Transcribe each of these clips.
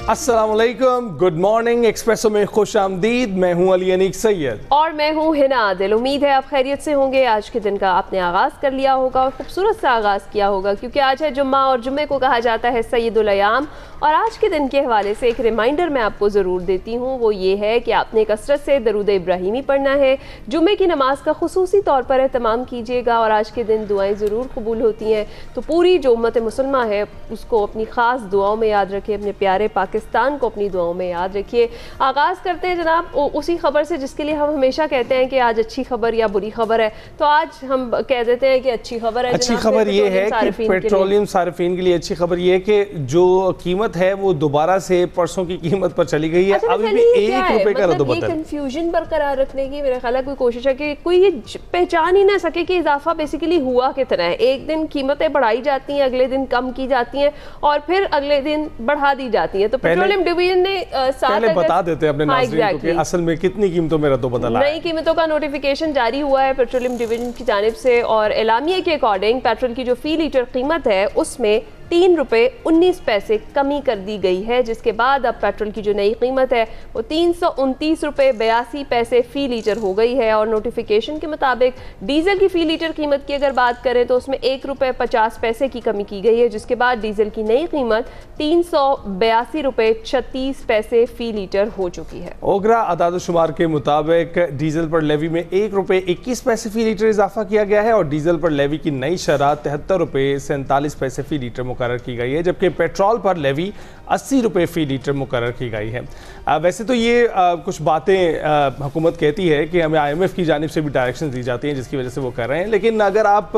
अस्सलामुअलैकुम, good morning. Espresso में खुश आमदीद। मैं हूं अली अनीक सैयद और मैं हूं हिना आदिल। उम्मीद है आप खैरियत से होंगे। आज के दिन का आपने आगाज़ कर लिया होगा और खूबसूरत सा आगाज़ किया होगा, क्योंकि आज है जुम्मा और जुम्मे को कहा जाता है सैयदुल अयाम। और आज के दिन के हवाले से एक रिमाइंडर मैं आपको ज़रूर देती हूँ, वो ये है कि आपने कसरत से दरूद इब्राहिमी पढ़ना है। जुम्मे की नमाज का खुसूसी तौर पर एहतमाम कीजिएगा और आज के दिन दुआएँ ज़रूर कबूल होती हैं। तो पूरी जो उम्मत मुसलमा है उसको अपनी ख़ास दुआओं में याद रखें, अपने प्यारे पाकिस्तान को अपनी दुआओं में याद रखिए। आगाज़ करते हैं जनाब उसी खबर से जिसके लिए हम हमेशा कहते हैं कि आज अच्छी खबर या बुरी खबर है, तो आज हम कह देते हैं कि अच्छी खबर है। अच्छी खबर ये है कि पेट्रोलियम सारिफीन के लिए अच्छी खबर ये है कि जो कीमत है वो दोबारा से परसों की कीमत पर चली गई है। अभी भी ₹1 का रद्द-बदल। कंफ्यूजन बरकरार रखने की मेरा ख्याल है कोई कोशिश है कि कोई ये पहचान ही ना सके कि इजाफा बेसिकली हुआ कितना है। एक दिन कीमतें बढ़ाई जाती हैं, अगले दिन कम की जाती हैं और फिर अगले दिन बढ़ा दी जाती हैं। तो पेट्रोलियम डिवीजन ने पहले बता देते हैं अपने नाज़रीन को कि असल में कितनी कीमतों में रद्द-बदल आया। नई कीमतों का नोटिफिकेशन जारी हुआ है पेट्रोलियम डिवीजन की जानिब से और एलामिया के अकॉर्डिंग पेट्रोल की जो फी लीटर कीमत है उसमें ₹3.19 कमी कर दी गई है, जिसके बाद अब पेट्रोल की जो नई कीमत है वो ₹329.82 फ़ी लीटर हो गई है। और नोटिफिकेशन के मुताबिक डीजल की फ़ी लीटर कीमत की अगर बात करें तो उसमें ₹1.50 की कमी की गई है, जिसके बाद डीजल की नई कीमत ₹382.36 फ़ी लीटर हो चुकी है। ओगरा अदाद-ओ-शुमार के मुताबिक डीजल पर लेवी में ₹1.21 फ़ी लीटर इजाफा किया गया है और डीजल पर लेवी की नई शरह ₹73.47 फ़ी लीटर मुकर्रर की गई है, जबकि पेट्रोल पर लेवी ₹80 फ़ी लीटर मुकर्रर की गई है। वैसे तो ये कुछ बातें हुकूमत कहती है कि हमें IMF की जानिब से भी डायरेक्शन दी जाती हैं जिसकी वजह से वो कर रहे हैं, लेकिन अगर आप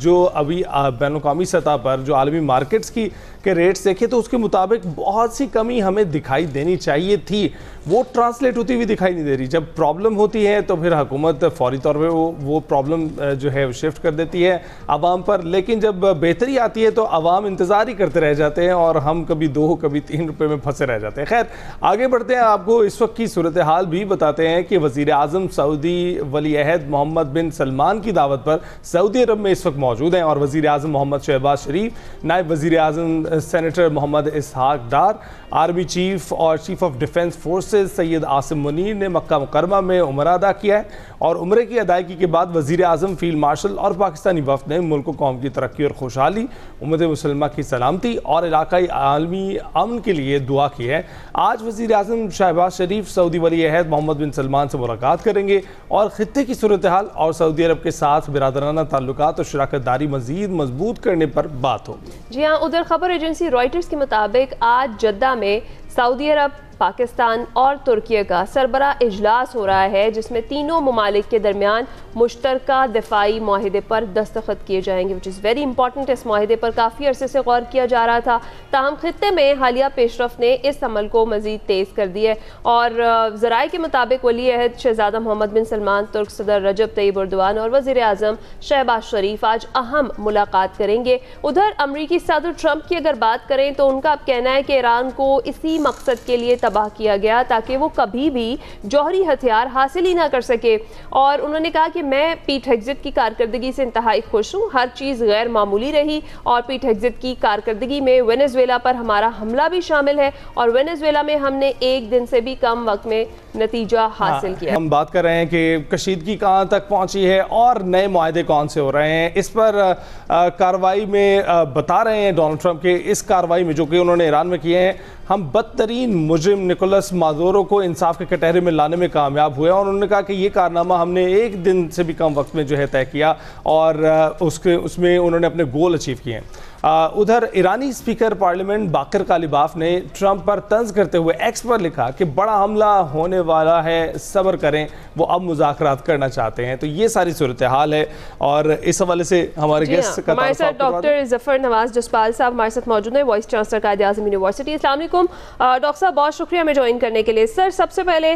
जो अभी बैनुल-अक़वामी सतह पर जो आलमी मार्केट्स की के रेट्स देखें तो उसके मुताबिक बहुत सी कमी हमें दिखाई देनी चाहिए थी, वो ट्रांसलेट होती हुई दिखाई नहीं दे रही। जब प्रॉब्लम होती है तो फिर हुकूमत फौरी तौर पर वो प्रॉब्लम जो है शिफ्ट कर देती है आवाम पर, लेकिन जब बेहतरी आती है तो आवाम इंतज़ार ही करते रह जाते हैं और हम कभी ₹2 कभी ₹3 में फंसे रह जाते हैं। खैर आगे बढ़ते हैं, आपको इस वक्त की सूरत हाल भी बताते हैं कि वज़ीर आज़म सऊदी वली अहद मोहम्मद बिन सलमान की दावत पर सऊदी अरब में इस वक्त मौजूद हैं और वज़ीर आज़म मोहम्मद शहबाज शरीफ, नायब वज़ीर आज़म सेनेटर मोहम्मद इसहाक डार, आर्मी चीफ और chief of defence forces Syed Asim Munir ने मक्का मुकरमा में उम्रा अदा किया है और उम्रे की अदायगी के बाद वज़ीर आज़म फील्ड मार्शल और पाकिस्तानी वफ़द ने मुल्क कौम की तरक्की और खुशहाली, उम्मत मुसलमा की सलामती और इलाकाई आलमी अमन के लिए दुआ की है। आज वज़ीर आज़म शहबाज शरीफ सऊदी वली अहद मोहम्मद बिन सलमान से मुलाकात करेंगे और खित्ते की सूरत हाल और सऊदी अरब के साथ बिरादराना ताल्लुकात और शराकत दारी मज़ीद मजबूत करने पर बात होगी। जी हाँ, उधर खबर एजेंसी रॉयटर्स के मुताबिक आज जद्दा में सऊदी अरब, पाकिस्तान और तुर्की का सरबरा इजलास हो रहा है, जिसमें तीनों ममालिक के दरमियान मुश्तरका दिफाई माहिदे पर दस्तखत किए जाएंगे, विच इज़ वेरी इंपॉर्टेंट। इस माहिदे पर काफ़ी अरसे से गौर किया जा रहा था, ताहम खित्ते में हालिया पेशरफ ने इस अमल को मज़ीद तेज़ कर दिया है। और ज़राए के मुताबिक वली अहद शहजादा मोहम्मद बिन सलमान, तुर्क सदर रजब तैयब एर्दोगान और वज़ीर आज़म शहबाज शरीफ आज अहम मुलाकात करेंगे। उधर अमरीकी सदर ट्रंप की अगर बात करें तो उनका अब कहना है कि ईरान को इसी मकसद के लिए तबाह किया गया ताकि वो कभी भी जौहरी हथियार हासिल ही ना कर सके। और उन्होंने कहा कि मैं पीट हेग्ज़िट की कारकर्दगी से इंतहाई खुश हूँ, हर चीज़ गैर मामूली रही और पीट हेग्ज़िट की कारकर्दगी में वेनेजुएला पर हमारा हमला भी शामिल है और वेनेजुएला में हमने एक दिन से भी कम वक्त में नतीजा हासिल किया। हम बात कर रहे हैं कि कशीदगी कहाँ तक पहुँची है और नए मुआहदे कौन से हो रहे हैं, इस पर कार्रवाई में बता रहे हैं डोनाल्ड ट्रंप के इस कार्रवाई में जो कि उन्होंने ईरान में किए हैं, हम बदतरीन मुजरिम निकोलस मादुरो को इंसाफ के कटहरे में लाने में कामयाब हुए और उन्होंने कहा कि ये कारनामा हमने एक दिन से भी कम वक्त में जो है तय किया और उसमें उन्होंने अपने गोल अचीव किए हैं। उधर ईरानी स्पीकर पार्लियामेंट बाकर कालिबाफ ने ट्रंप पर तंज करते हुए एक्स पर लिखा कि बड़ा हमला होने वाला है, सब्र करें, वो अब मुज़ाकरात करना चाहते हैं। तो ये सारी सूरत हाल है और इस हवाले से हमारे गेस्ट का हमारे साथ डॉक्टर जफर नवाज जसपाल साहब हमारे साथ मौजूद हैं, वाइस चांसलर कायद-ए-आज़म यूनिवर्सिटी। अस्सलाम वालेकुम डॉक्टर साहब, बहुत शुक्रिया हमें ज्वाइन करने के लिए। सर, सबसे पहले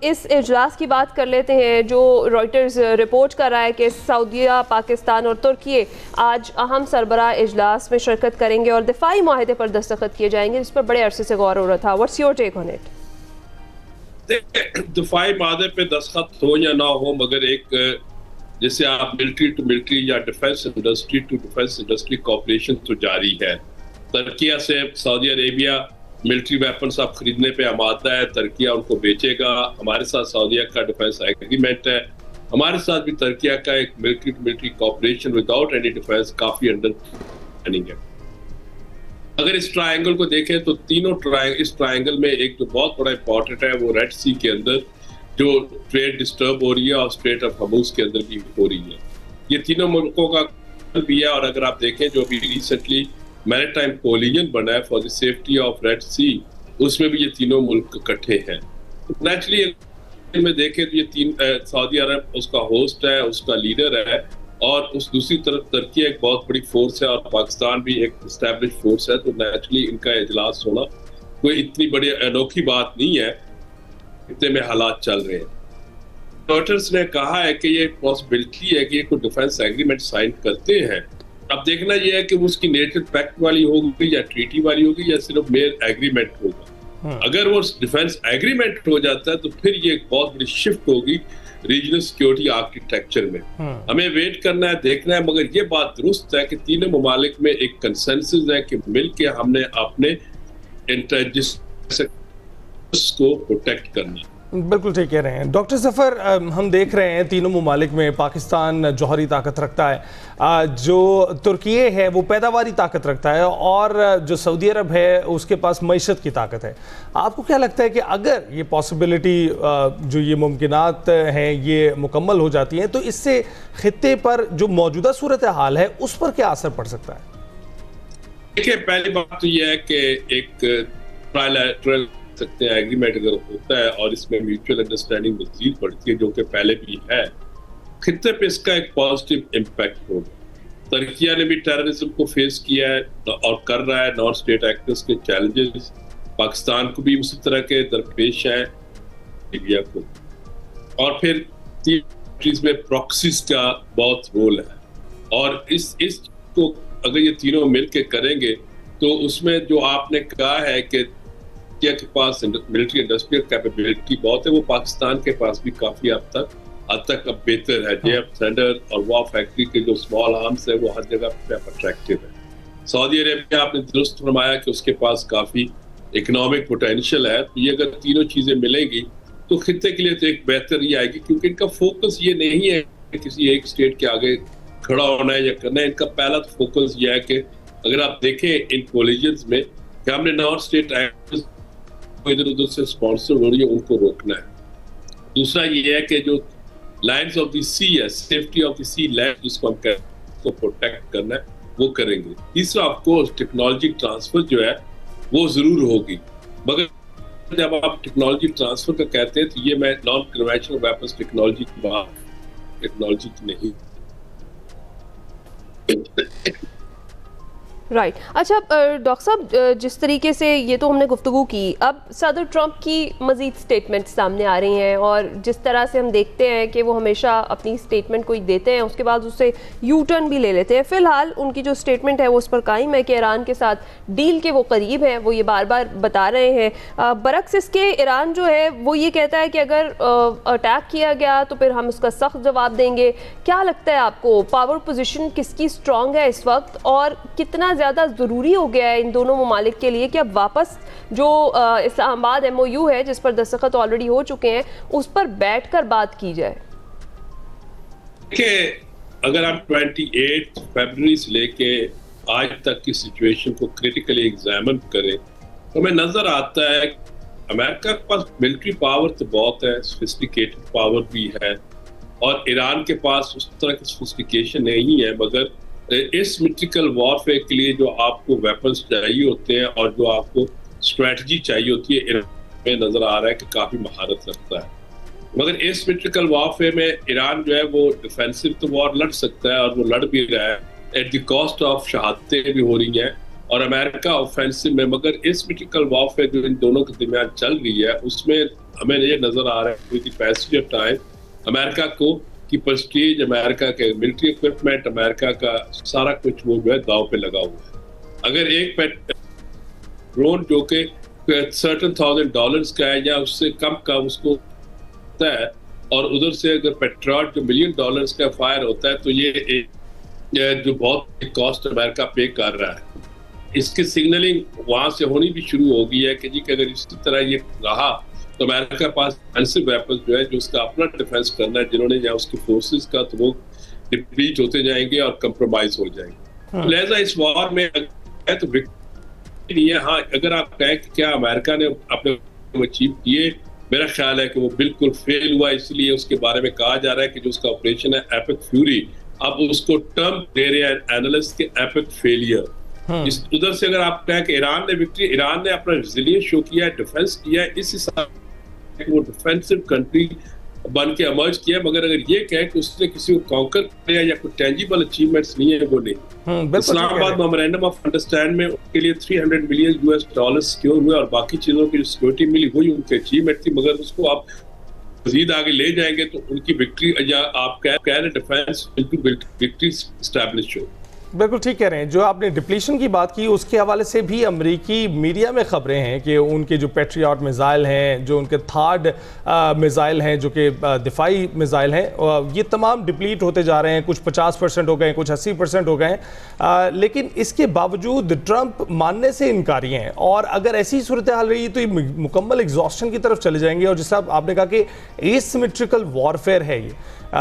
इस इजलास की बात कर लेते हैं जो रॉयटर्स रिपोर्ट कर रहा है कि सऊदीया, पाकिस्तान और तुर्की आज अहम सरबरा इजलास में शिरकत करेंगे और दिफाई माहिदे पर दस्तखत किए जाएंगे, जिस पर बड़े अरसे से गौर हो रहा था। What's your take on it? दिफाई माहिदे पे दस्तखत हो या ना हो, मगर एक जैसे आप मिलिट्री टू मिलिट्री या defence industry to defence industry cooperation तो जारी है। तुर्की से सऊदी अरेबिया मिलिट्री वेपन्स आप खरीदने पे आमादा है, तुर्किया उनको बेचेगा। हमारे साथ सऊदीया का डिफेंस एग्रीमेंट है, हमारे साथ भी तुर्किया का एक military to military cooperation without any defence काफी अंडरस्टैंडिंग है। अगर इस ट्रायंगल को देखें तो इस ट्रायंगल में एक जो बहुत बड़ा इंपॉर्टेंट है वो रेड सी के अंदर जो ट्रेड डिस्टर्ब हो रही है और स्ट्रेट ऑफ हॉर्मुज के अंदर भी हो रही है। ये तीनों मुल्कों का भी है। और अगर आप देखें जो अभी रिसेंटली मैरीटाइम कोलिजन बना है for the safety of Red Sea, उसमें भी ये तीनों मुल्क इकट्ठे हैं। नेचुरली में देखें तो ये सऊदी अरब उसका होस्ट है, उसका लीडर है, और उस दूसरी तरफ तुर्की एक बहुत बड़ी फोर्स है और पाकिस्तान भी एक एस्टैब्लिश फोर्स है। तो नेचुरली इनका इजलास होना कोई इतनी बड़ी अनोखी बात नहीं है, इतने में हालात चल रहे हैं। रॉयटर्स ने कहा है कि ये पॉसिबिलिटी है कि कोई डिफेंस एग्रीमेंट साइन करते हैं। अब देखना यह है कि वो उसकी नेचर पैक्ट वाली होगी या ट्रीटी वाली होगी या सिर्फ मेयर एग्रीमेंट होगा। अगर वो डिफेंस एग्रीमेंट हो जाता है तो फिर ये एक बहुत बड़ी शिफ्ट होगी रीजनल सिक्योरिटी आर्किटेक्चर में। हमें वेट करना है, देखना है, मगर ये बात दुरुस्त है कि तीनों ममालिक में एक कंसेंसस है कि मिलके हमने अपने इंटरेस्ट को प्रोटेक्ट करना है। बिल्कुल ठीक कह रहे हैं डॉक्टर सफ़र। हम देख रहे हैं तीनों ममालिक में पाकिस्तान जौहरी ताकत रखता है, जो तुर्की है वो पैदावारी ताकत रखता है, और जो सऊदी अरब है उसके पास मईशत की ताकत है। आपको क्या लगता है कि अगर ये पॉसिबिलिटी जो ये मुमकिनात हैं ये मुकम्मल हो जाती हैं तो इससे खित्ते पर जो मौजूदा सूरत हाल है उस पर क्या असर पड़ सकता है? देखिए, पहली बात तो यह है कि एक ट्रायलैटरल सकते हैं एग्रीमेंट अगर होता है और इसमें म्यूचुअल अंडरस्टैंडिंग मजीद बढ़ती है, जो कि पहले भी है, खित्ते पे इसका एक पॉजिटिव इम्पैक्ट होगा। तुर्किया ने भी टेररिज्म को फेस किया है और कर रहा है, नॉन स्टेट एक्टर्स के चैलेंजेस पाकिस्तान को भी उसी तरह के दरपेश है, लीबिया को। और फिर तीन कंट्रीज में प्रॉक्सीज का बहुत रोल है, और इस को अगर ये तीनों मिलकर करेंगे तो उसमें जो आपने कहा है कि के पास मिलिट्री इंडस्ट्रियल कैपेबिलिटी बहुत है, वो पाकिस्तान के पास भी काफी हद तक अब बेहतर है। जेएफ थंडर और वॉर फैक्ट्री के जो स्मॉल आर्म्स है वो हर जगह पे अट्रैक्टिव है। सऊदी अरेबिया आपने दुरुस्त फरमाया कि उसके पास काफी इकोनॉमिक पोटेंशियल है। तो ये अगर तीनों चीजें मिलेंगी तो खित्ते के लिए तो एक बेहतर ही आएगी, क्योंकि इनका फोकस ये नहीं है कि किसी एक स्टेट के आगे खड़ा होना है या करना है। इनका पहला तो फोकस ये है कि अगर आप देखें इन कोलिजन्स में कि हमने नॉन स्टेट एक्टर्स इधर उधर से स्पॉन्सर हो रही है उनको रोकना है। दूसरा ये है कि जो लाइन्स ऑफ द सी है, safety of the sea land जिसको हम कहते हैं, उसको प्रोटेक्ट करना है, वो करेंगे। तीसरा ऑफ कोर्स टेक्नोलॉजी ट्रांसफर जो है वो जरूर होगी, मगर जब आप टेक्नोलॉजी ट्रांसफर का कहते हैं तो ये मैं नॉन कन्वेंशनल वेपन्स टेक्नोलॉजी की बात, टेक्नोलॉजी की नहीं। राइट अच्छा डॉक्टर साहब, जिस तरीके से ये तो हमने गुफ्तगू की, अब सदर ट्रंप की मज़ीद स्टेटमेंट सामने आ रही हैं, और जिस तरह से हम देखते हैं कि वो हमेशा अपनी स्टेटमेंट कोई देते हैं उसके बाद उससे यू टर्न भी ले लेते हैं। फ़िलहाल उनकी जो स्टेटमेंट है वो उस पर कायम है कि ईरान के साथ डील के वो करीब हैं, वो ये बार बार बता रहे हैं। बरक्स इसके ईरान जो है वो ये कहता है कि अगर अटैक किया गया तो फिर हम उसका सख्त जवाब देंगे। क्या लगता है आपको, पावर पोजीशन किसकी स्ट्रॉन्ग है इस वक्त, और कितना ज़्यादा ज़रूरी हो गया है इन दोनों ममालिक के लिए कि अब वापस जो इस्लामाबाद MOU है जिस पर दस्तखत ऑलरेडी हो चुके हैं उस पर बैठकर बात की जाए? देखिए, अगर हम 28 फरवरी से लेके आज तक की सिचुएशन को क्रिटिकली एग्जामिन करें तो हमें नजर आता है अमेरिका के पास मिलिट्री पावर तो बहुत है, सोफिस्टिकेटेड पावर भी है, और ईरान के पास उस तरह की सोफिस्टिकेशन नहीं है, मगर एसिमेट्रिकल वॉरफेयर के लिए जो आपको वेपन्स चाहिए होते हैं और जो आपको स्ट्रेटजी चाहिए होती है, ईरान में नजर आ रहा है कि काफी महारत रखता है। मगर एसिमेट्रिकल वॉरफेयर में ईरान जो है वो डिफेंसिव तो वॉर लड़ सकता है और वो लड़ भी रहा है, एट द कॉस्ट ऑफ शहादतें भी हो रही हैं, और अमेरिका ऑफेंसिव में। मगर एसिमेट्रिकल वॉरफेयर जो इन दोनों के दरमियान चल रही है उसमें हमें ये नजर आ रहा है with the passage of time America को की प्रेस्टीज, अमेरिका के मिलिट्री इक्विपमेंट, अमेरिका का सारा कुछ वो जो है दाव पे लगा हुआ है। अगर एक ड्रोन जो कि सर्टेन $1,000 का है या उससे कम का उसको होता है, और उधर से अगर पेट्रोल जो $1 मिलियन का फायर होता है तो ये जो बहुत कॉस्ट अमेरिका पे कर रहा है। इसकी सिग्नलिंग वहां से होनी भी शुरू हो गई है कि जी कि अगर इसी तरह ये रहा तो अमेरिका के पास डिफेंसिव वेपन जो है, जो उसका अपना डिफेंस करना है, जिन्होंने या उसकी फोर्सेस का, तो वो डिप्लीट होते जाएंगे और कंप्रोमाइज हो जाएंगे। लिहाजा इस वॉर में तो विक्ट्री नहीं है। हाँ, अगर आप कहें कि क्या अमेरिका ने अपने अचीव किए, मेरा ख्याल है कि वो बिल्कुल फेल हुआ। इसलिए उसके बारे में कहा जा रहा है कि जो उसका ऑपरेशन है एपिक फ्यूरी, अब उसको टर्म दे रहे हैं एनालिस्ट के एपिक फेलियर। इस उधर से अगर आप कहें कि ईरान ने विक्ट्री, ईरान ने अपना रिजिलियंस शो किया है, डिफेंस किया है, इस हिसाब से वो डिफेंसिव कंट्री बन के इमर्ज किया। मगर अगर ये कहे कि उसने किसी को कॉन्कर किया या कोई टेंजिबल अचीवमेंट्स नहीं है, वो नहीं। इस्लामाबाद मेमोरेंडम ऑफ अंडरस्टैंड में उनके लिए $300 मिलियन सिक्योर हुए और बाकी चीजों की सिक्योरिटी मिली, वही उनकी अचीवमेंट थी। मगर उसको आप मजीद आगे ले जाएंगे तो उनकी विक्ट्री, या आप कह रहे डिफेंस विक्ट्री स्टैब्लिश हो। बिल्कुल ठीक कह रहे हैं। जो आपने डिप्लीशन की बात की, उसके हवाले से भी अमेरिकी मीडिया में खबरें हैं कि उनके जो पैट्रियट मिसाइल हैं, जो उनके थार्ड मिसाइल हैं, जो कि दिफाई मिसाइल हैं, ये तमाम डिप्लीट होते जा रहे हैं। कुछ 50% हो गए, कुछ 80% हो गए हैं। लेकिन इसके बावजूद ट्रंप मानने से इनकारी हैं, और अगर ऐसी सूरत हाल रही तो ये मुकम्मल एग्जॉस्शन की तरफ चले जाएंगे। और जिस आपने कहा कि एसिमेट्रिकल वॉरफेयर है ये,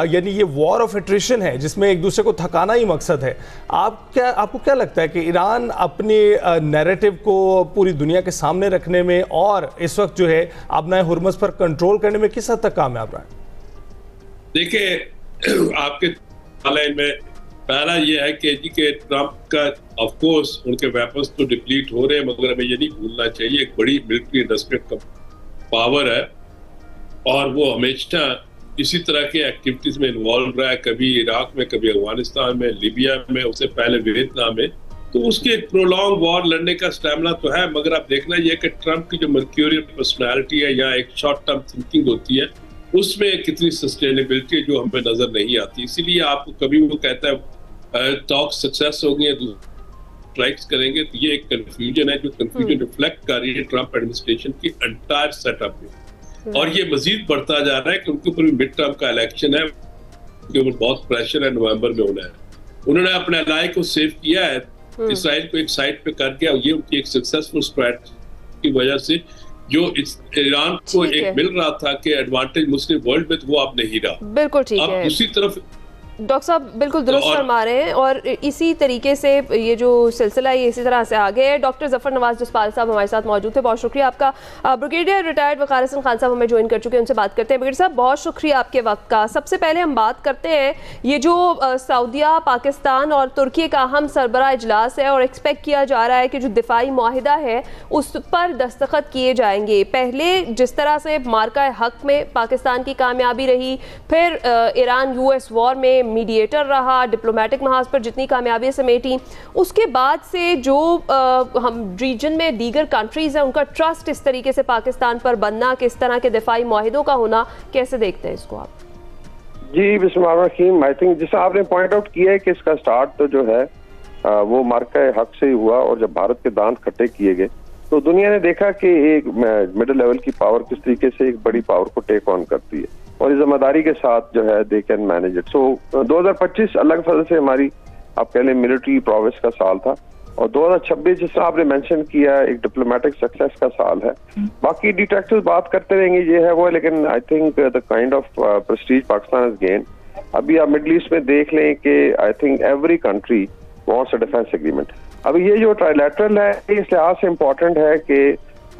यानी ये वॉर ऑफ एट्रिशन है, जिसमें एक दूसरे को थकाना ही मकसद है। आपको क्या लगता है कि ईरान अपने नैरेटिव को पूरी दुनिया के सामने रखने में और इस वक्त जो है अपना हुर्मुज़ पर कंट्रोल करने में किस हद तक कामयाब रहा है? देखिए, आपके में पहला ये है कि जी के ट्रंप का ऑफ कोर्स उनके वेपन्स तो डिप्लीट हो रहे हैं, मगर हमें ये नहीं भूलना चाहिए एक बड़ी मिलिट्री इंडस्ट्रियल पावर है और वो हमेशा इसी तरह के एक्टिविटीज में इन्वॉल्व रहा है। कभी इराक में, कभी अफगानिस्तान में, लीबिया में, उससे पहले वियतनाम में। तो उसके एक प्रोलॉन्ग वॉर लड़ने का स्टैमिना तो है, मगर आप देखना ये कि ट्रंप की जो मर्क्यूरियल पर्सनालिटी है या एक शॉर्ट टर्म थिंकिंग होती है, उसमें कितनी सस्टेनेबिलिटी जो हमें नजर नहीं आती। इसीलिए आपको कभी वो कहता है टॉक सक्सेस हो गई, स्ट्राइक्स करेंगे, तो ये एक कंफ्यूजन है जो कंफ्यूजन रिफ्लेक्ट कर रही है ट्रंप एडमिनिस्ट्रेशन की एंटायर सेटअप में। और ये मजीद बढ़ता जा रहा है कि उनके ऊपर भी मिड टर्म का इलेक्शन है, उनके ऊपर बहुत प्रेशर है, नवंबर में होना है। उन्होंने अपने अलाई को सेव किया है, इसराइल को एक साइड पे कर दिया। ये उनकी एक सक्सेसफुल स्ट्रैटेजी की वजह से जो ईरान को एक मिल रहा था कि एडवांटेज मुस्लिम वर्ल्ड में, तो वो अब नहीं रहा। बिल्कुल ठीक है। अब दूसरी तरफ डॉक्टर साहब बिल्कुल दुरुस्त फरमा रहे हैं, और इसी तरीके से ये जो सिलसिला है इसी तरह से आगे है। डॉक्टर जफर नवाज जसपाल साहब हमारे साथ मौजूद थे, बहुत शुक्रिया आपका। ब्रिगेडियर रिटायर्ड वकार हसन खान साहब हमें ज्वाइन कर चुके हैं, उनसे बात करते हैं। ब्रिगेडियर साहब बहुत शुक्रिया आपके वक्त का। सबसे पहले हम बात करते हैं ये जो सऊदीया, पाकिस्तान और तुर्की का अहम सरबरा इजलास है, और एक्सपेक्ट किया जा रहा है कि जो दिफाई माहिदा है उस पर दस्तखत किए जाएंगे। पहले जिस तरह से मार्का हक में पाकिस्तान की कामयाबी रही, फिर ईरान US वॉर में मीडिएटर रहा, डिप्लोमेटिक महाज पर जितनी कामयाबी समेटी, उसके बाद से जो हम रीजन में दीगर कंट्रीज हैं उनका ट्रस्ट इस तरीके से पाकिस्तान पर बनना, किस तरह के दिफाई माहिदों का होना, कैसे देखते हैं इसको आप? जी बिस्मिल्लाहिर्रहमानिर्रहीम। आई थिंक जैसा आपने पॉइंट आउट किया है कि इसका स्टार्ट तो जो है वो मार्का हक से ही हुआ, और जब भारत के दांत खट्टे किए गए तो दुनिया ने देखा कि एक मिडिल लेवल की पावर किस तरीके से एक बड़ी पावर को टेक ऑन करती है, और इस जिम्मेदारी के साथ जो है दे कैन मैनेज इट। सो 2025 अलग फजल से हमारी आप कह लें मिलिट्री प्रोग्रेस का साल था, और 2026 जिस आपने मेंशन किया एक डिप्लोमेटिक सक्सेस का साल है। बाकी डिटेक्टिव बात करते रहेंगे ये है वो, लेकिन I think the kind of Prestige Pakistan has gain. अभी आप मिडिल ईस्ट में देख लें कि I think every country wants a defence agreement. अब ये जो ट्राइलैटरल है इस लिहाज से इम्पोर्टेंट है कि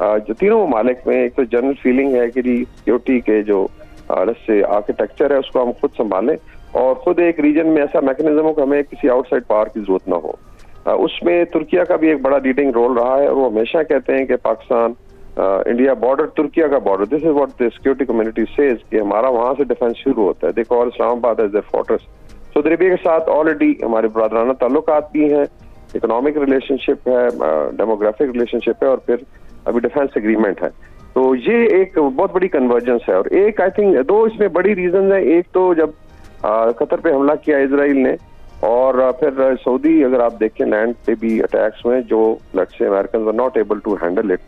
जो तीनों ममालिक में एक तो जनरल फीलिंग है कि सिक्योरिटी के जो से आर्किटेक्चर है उसको हम खुद संभालें, और खुद एक रीजन में ऐसा मैकेनिज्म हो कि हमें किसी आउटसाइड पावर की जरूरत ना हो। उसमें तुर्किया का भी एक बड़ा लीडिंग रोल रहा है, और वो हमेशा कहते हैं कि पाकिस्तान इंडिया बॉर्डर तुर्किया का border, this is what the security community says, कि हमारा वहां से डिफेंस शुरू होता है। देखो, और Islamabad as a fortress. Saudi Arabia के साथ ऑलरेडी हमारे ब्रदराना ताल्लुकात भी हैं, इकोनॉमिक रिलेशनशिप है, डेमोग्राफिक रिलेशनशिप है, और फिर अभी डिफेंस एग्रीमेंट है। तो ये एक बहुत बड़ी कन्वर्जेंस है। और एक आई थिंक दो इसमें बड़ी रीजन है। एक तो जब कतर पे हमला किया इसराइल ने, और फिर सऊदी अगर आप देखें लैंड पे भी अटैक्स हुए जो let's say American were not able to handle it,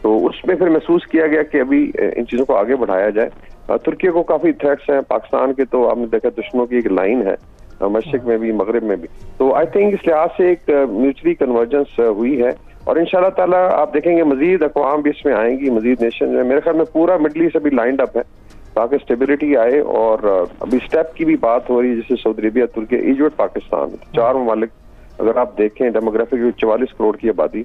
तो उसमें फिर महसूस किया गया कि अभी इन चीज़ों को आगे बढ़ाया जाए। तुर्की को काफ़ी थ्रेट्स हैं, पाकिस्तान के तो आपने देखा दुश्मनों की एक लाइन है, मशरिक में भी, मगरिब में भी। तो आई थिंक इस लिहाज से एक म्यूचुअली कन्वर्जेंस हुई है और इंशाल्लाह ताला आप देखेंगे मजीद अक़वाम भी इसमें आएंगी, मजीद नेशन में। मेरे ख्याल में पूरा मिडल ईस्ट अभी लाइंड अप है ताकि स्टेबिलिटी आए। और अभी स्टेप की भी बात हो रही है, जैसे सऊदी अरेबिया, तुर्की, इजिप्ट, पाकिस्तान, 4 ममालिक अगर आप देखें डेमोग्राफिक 44 करोड़ की आबादी।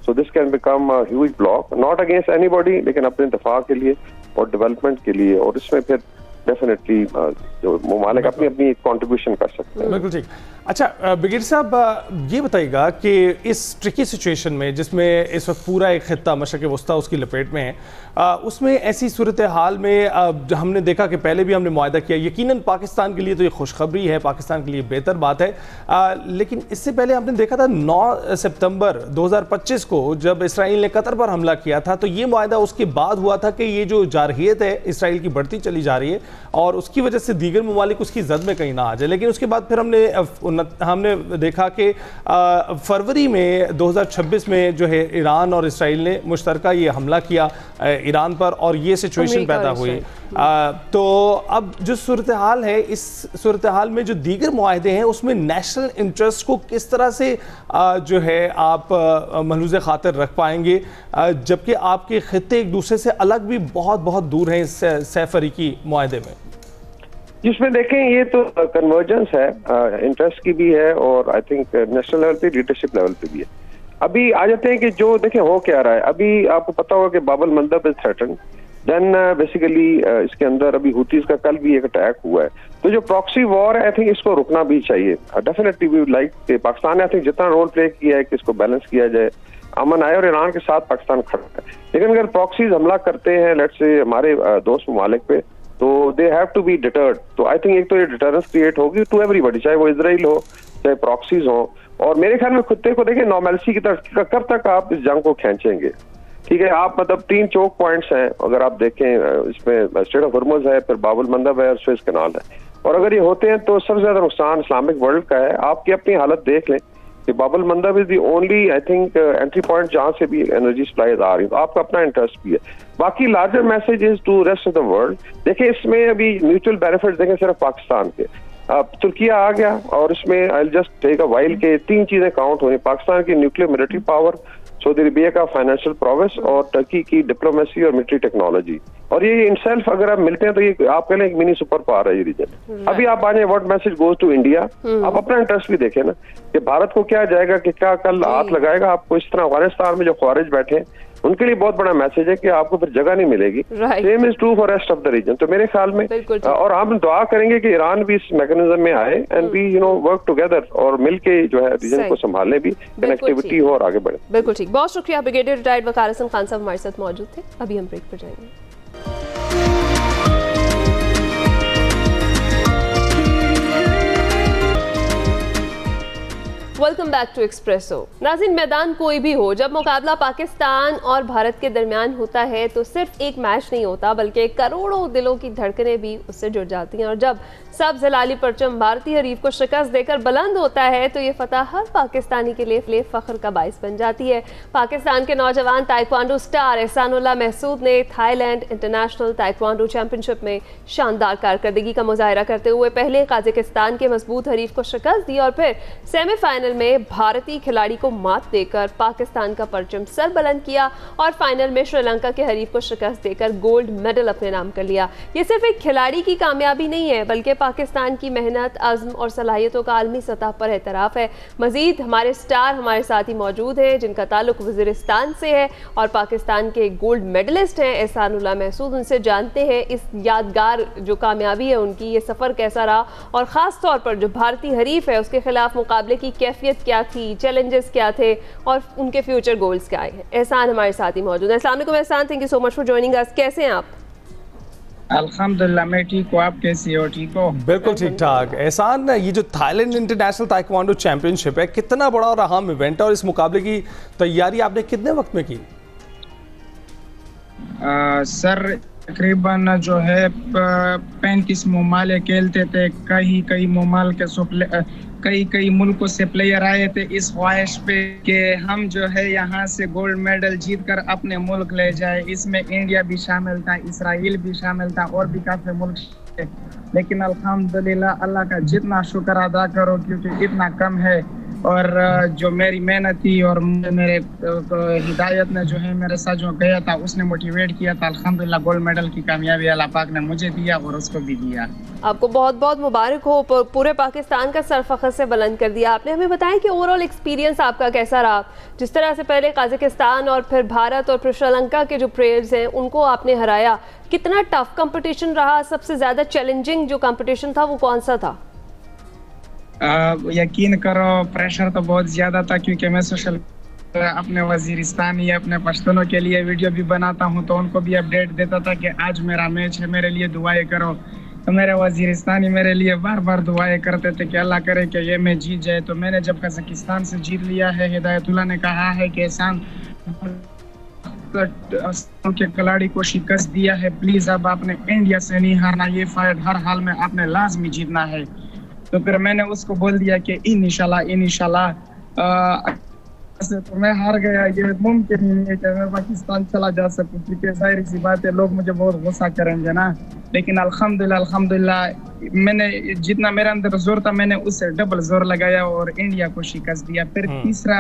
So this can become a huge block, not against anybody, लेकिन अपने इंतफाक के लिए और डेवलपमेंट के लिए। और इसमें फिर डेफिनेटली जो ममालिक अपनी अपनी कंट्रीब्यूशन कर सकते हैं। बिल्कुल ठीक। अच्छा ब्रिगेडियर साहब, ये बताइएगा कि इस ट्रिकी सिचुएशन में जिसमें इस वक्त पूरा एक खित्ता मशरिक़ वस्ता उसकी लपेट में है, उसमें ऐसी सूरत हाल में हमने देखा कि पहले भी हमने मुआहदा किया, यकीनन पाकिस्तान के लिए तो ये खुशखबरी है, पाकिस्तान के लिए बेहतर बात है, लेकिन इससे पहले हमने देखा था 9 सितंबर 2025 को जब इसराइल ने कतर पर हमला किया था, तो ये मुआहदा उसके बाद हुआ था कि ये जो जारहियत है इसराइल की बढ़ती चली जा रही है और उसकी वजह से दीगर ममालिक उसकी जद में कहीं ना आ जाए। लेकिन उसके बाद फिर हमने देखा कि फरवरी में 2026 में जो है ईरान और इसराइल ने मुश्तरका ये हमला किया ईरान पर और ये सिचुएशन पैदा हुई। तो अब जो सूरत हाल है, इस सूरत हाल में जो दीगर मुआहदे हैं उसमें नेशनल इंटरेस्ट को किस तरह से जो है आप महलूज़ खातिर रख पाएंगे, जबकि आपके खित्ते एक दूसरे से अलग भी बहुत बहुत दूर हैं इस सैफरीकी मुआहदे में? जिसमें देखें ये तो कन्वर्जेंस है, इंटरेस्ट की भी है और आई थिंक नेशनल लेवल पे, लीडरशिप लेवल पे भी है। अभी आ जाते हैं कि जो देखें हो क्या रहा है। अभी आपको पता होगा कि Bab al Mandeb is threatened, then basically इसके अंदर अभी हुतीज का कल भी एक अटैक हुआ है। तो जो प्रॉक्सी वॉर है आई थिंक इसको रुकना भी चाहिए। डेफिनेटली वी वुड लाइक कि पाकिस्तान ने आई थिंक जितना रोल प्ले किया है कि इसको बैलेंस किया जाए, अमन आए और ईरान के साथ पाकिस्तान खड़ा है। लेकिन अगर प्रॉक्सीज हमला करते हैं लेट्स से हमारे दोस्त ममालिक पे, तो they have to be deterred. तो आई थिंक एक तो ये डिटरेंस क्रिएट होगी टू एवरीबॉडी, चाहे वो इजराइल हो चाहे प्रॉक्सीज हो। और मेरे ख्याल में खुत्ते को देखें नॉर्मैलिटी की तरफ कब तक आप इस जंग को खींचेंगे। ठीक है, आप मतलब 3 चोक पॉइंट्स हैं अगर आप देखें, इसमें स्ट्रेट ऑफ हॉर्मुज़ है, फिर बाब अल मंदब है और सुएज कैनाल है। और अगर ये होते हैं तो सबसे ज्यादा नुकसान इस्लामिक वर्ल्ड का है। आपकी अपनी हालत देख लें कि Bab al Mandeb is the only I think entry point जहां से भी एनर्जी सप्लाईज आ रही है। तो आपका अपना इंटरेस्ट भी है। बाकी larger message is to rest of the world. देखिए इसमें अभी म्यूचुअल बेनिफिट देखें सिर्फ पाकिस्तान के, तुर्किया आ गया और इसमें I just take a while के 3 चीजें काउंट होनी, पाकिस्तान की nuclear military power, Saudi Arabia का फाइनेंशियल प्रोग्रेस और टर्की की डिप्लोमेसी और मिलिट्री टेक्नोलॉजी। और ये इनसेल्फ अगर आप मिलते हैं तो ये आप कह लें एक मिनी सुपर पावर है ये रीजन। अभी आप आ जाए what message goes to India, आप अपना इंटरेस्ट भी देखें ना कि भारत को क्या जाएगा कि क्या कल हाथ लगाएगा आपको। इस तरह अफगानिस्तान में जो ख्वारिज बैठे हैं उनके लिए बहुत बड़ा मैसेज है कि आपको फिर जगह नहीं मिलेगी। Same is true for rest of the region. तो मेरे ख्याल में और हम दुआ करेंगे कि ईरान भी इस मैकेनिज्म में आए एंड वी वर्क टुगेदर और मिलके जो है रीजन को संभालने भी, कनेक्टिविटी हो और आगे बढ़े। बिल्कुल ठीक, बहुत शुक्रिया। ब्रिगेडियर रिटायर्ड वकार हसन खान साहब हमारे साथ मौजूद थे। अभी हम ब्रेक पर जाएंगे। Welcome back to Expresso. नाज़रीन, मैदान कोई भी हो, जब मुकाबला पाकिस्तान और भारत के दरमियान होता है तो सिर्फ एक मैच नहीं होता बल्कि करोड़ों दिलों की धड़कनें भी उससे जुड़ जाती हैं। और जब सब्ज़ हिलाली परचम भारतीय हरीफ को शिकस्त देकर बुलंद होता है तो ये फतह हर पाकिस्तानी के लिए फ़ख्र का बाइस बन जाती है। पाकिस्तान के नौजवान ताइक्वांडो स्टार एहसानुल्लाह महसूद ने थाईलैंड इंटरनेशनल ताइक्वांडो चैंपियनशिप में शानदार कारकर्दगी का मुजाहरा करते हुए पहले काज़ाकिस्तान के मजबूत हरीफ को शिकस्त दी और फिर सेमीफाइनल में भारतीय खिलाड़ी को मात देकर पाकिस्तान का परचम सर बुलंद किया और फाइनल में श्रीलंका के हरीफ को शिकस्त देकर गोल्ड मेडल अपने नाम कर लिया। ये सिर्फ एक खिलाड़ी की कामयाबी नहीं है बल्कि पाकिस्तान की मेहनत, अज़्म और सलाहियतों का आलमी सतह पर एतराफ़ है। मजीद हमारे स्टार हमारे साथ ही मौजूद हैं जिनका ताल्लुक वज़ीरिस्तान से है और पाकिस्तान के गोल्ड मेडलिस्ट हैं एहसानुल्लाह महसूद। उनसे जानते हैं इस यादगार जो कामयाबी है उनकी, ये सफ़र कैसा रहा और ख़ास तौर पर जो भारतीय हरीफ है उसके खिलाफ मुकाबले की कैफियत क्या थी, चैलेंजेस क्या थे और उनके फ्यूचर गोल्स क्या हैं। एहसान हमारे साथ ही मौजूद है। अस्सलाम वालेकुम एहसान, thank you so much for joining us. कैसे हैं आप? अल्हम्दुलिल्लाह मैं ठीक हूँ, आप कैसी हो? ठीक हो? बिल्कुल ठीक ठाक। एहसान, ये जो थाईलैंड इंटरनेशनल ताइक्वांडो चैंपियनशिप है कितना बड़ा और अहम इवेंट है और इस मुकाबले की तैयारी आपने कितने वक्त में की? सर तकरीबन जो है 35 ममालिक खेलते थे, कई ममालिक कई मुल्कों से प्लेयर आए थे इस ख्वाहिश पे कि हम जो है यहाँ से गोल्ड मेडल जीत कर अपने मुल्क ले जाए। इसमें इंडिया भी शामिल था, इसराइल भी शामिल था और भी काफी मुल्क लेकिन अल्हम्दुलिल्लाह अल्लाह का जितना शुक्र अदा करो क्योंकि इतना कम है। और जो मेरी मेहनत थी और मेरे हिदायत ने जो है मेरे साथ जो गया था उसने मोटिवेट किया था। अल्हम्दुलिल्लाह गोल्ड मेडल की कामयाबी अल्लाह पाक ने मुझे दिया और उसको भी दिया। आपको बहुत बहुत मुबारक हो, पूरे पाकिस्तान का सर फख्र से बुलंद कर दिया आपने। हमें बताएं कि ओवरऑल एक्सपीरियंस आपका कैसा रहा, जिस तरह से पहले कजाकिस्तान और फिर भारत और फिर श्रीलंका के जो प्लेयर्स हैं उनको आपने हराया, कितना टफ कंपटीशन रहा? सबसे ज़्यादा चैलेंजिंग जो कंपटीशन था वो कौन सा था? यकीन करो प्रेशर तो बहुत ज़्यादा था क्योंकि मैं सोशल अपने वजीरिस्तानी अपने पश्तूनों के लिए वीडियो भी बनाता हूं तो उनको भी अपडेट देता था कि आज मेरा मैच है, मेरे लिए दुआएं करो। तो मेरे वजीरिस्तानी मेरे लिए बार बार दुआएं करते थे कि अल्लाह करे कि ये मैच जीत जाए। तो मैंने जब कजाकिस्तान से जीत लिया है, हिदायतुल्लाह ने कहा है कि एहसान के खिलाड़ी को शिकस्त दिया है, प्लीज अब आपने इंडिया से नहीं हारना, ये फाइट हर हाल में आपने लाजमी जीतना है। तो फिर मैंने उसको बोल दिया कि इंशाल्लाह तो मैं हार गया, ये मुमकिन ही नहीं है कि मैं पाकिस्तान चला जा सकूं क्योंकि जाहिर सी बात है लोग मुझे बहुत गुस्सा करेंगे ना। लेकिन अल्हम्दुलिल्लाह मैंने जितना मेरे अंदर जोर था मैंने उससे डबल जोर लगाया और इंडिया को शिकस्त दिया। फिर तीसरा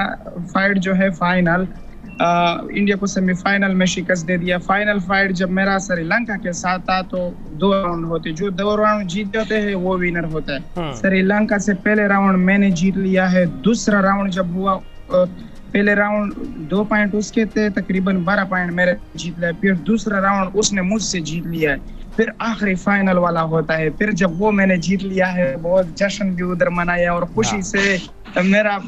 फाइट जो है फाइनल, इंडिया को सेमीफाइनल में शिकस्त दे दिया। फाइनल फाइट जब मेरा श्रीलंका के साथ था तो 2 राउंड होते, जो 2 राउंड जीत जाते हैं वो विनर होता है। श्रीलंका से पहले राउंड मैंने जीत लिया है, दूसरा राउंड जब हुआ पहले राउंड 2 पॉइंट उसके थे, तकरीबन 12 पॉइंट मेरे जीत लिया। फिर दूसरा राउंड उसने मुझसे जीत लिया है, फिर आखिरी फाइनल वाला होता है। फिर जब वो मैंने जीत लिया है बहुत जश्न भी उधर मनाया और खुशी से मेरा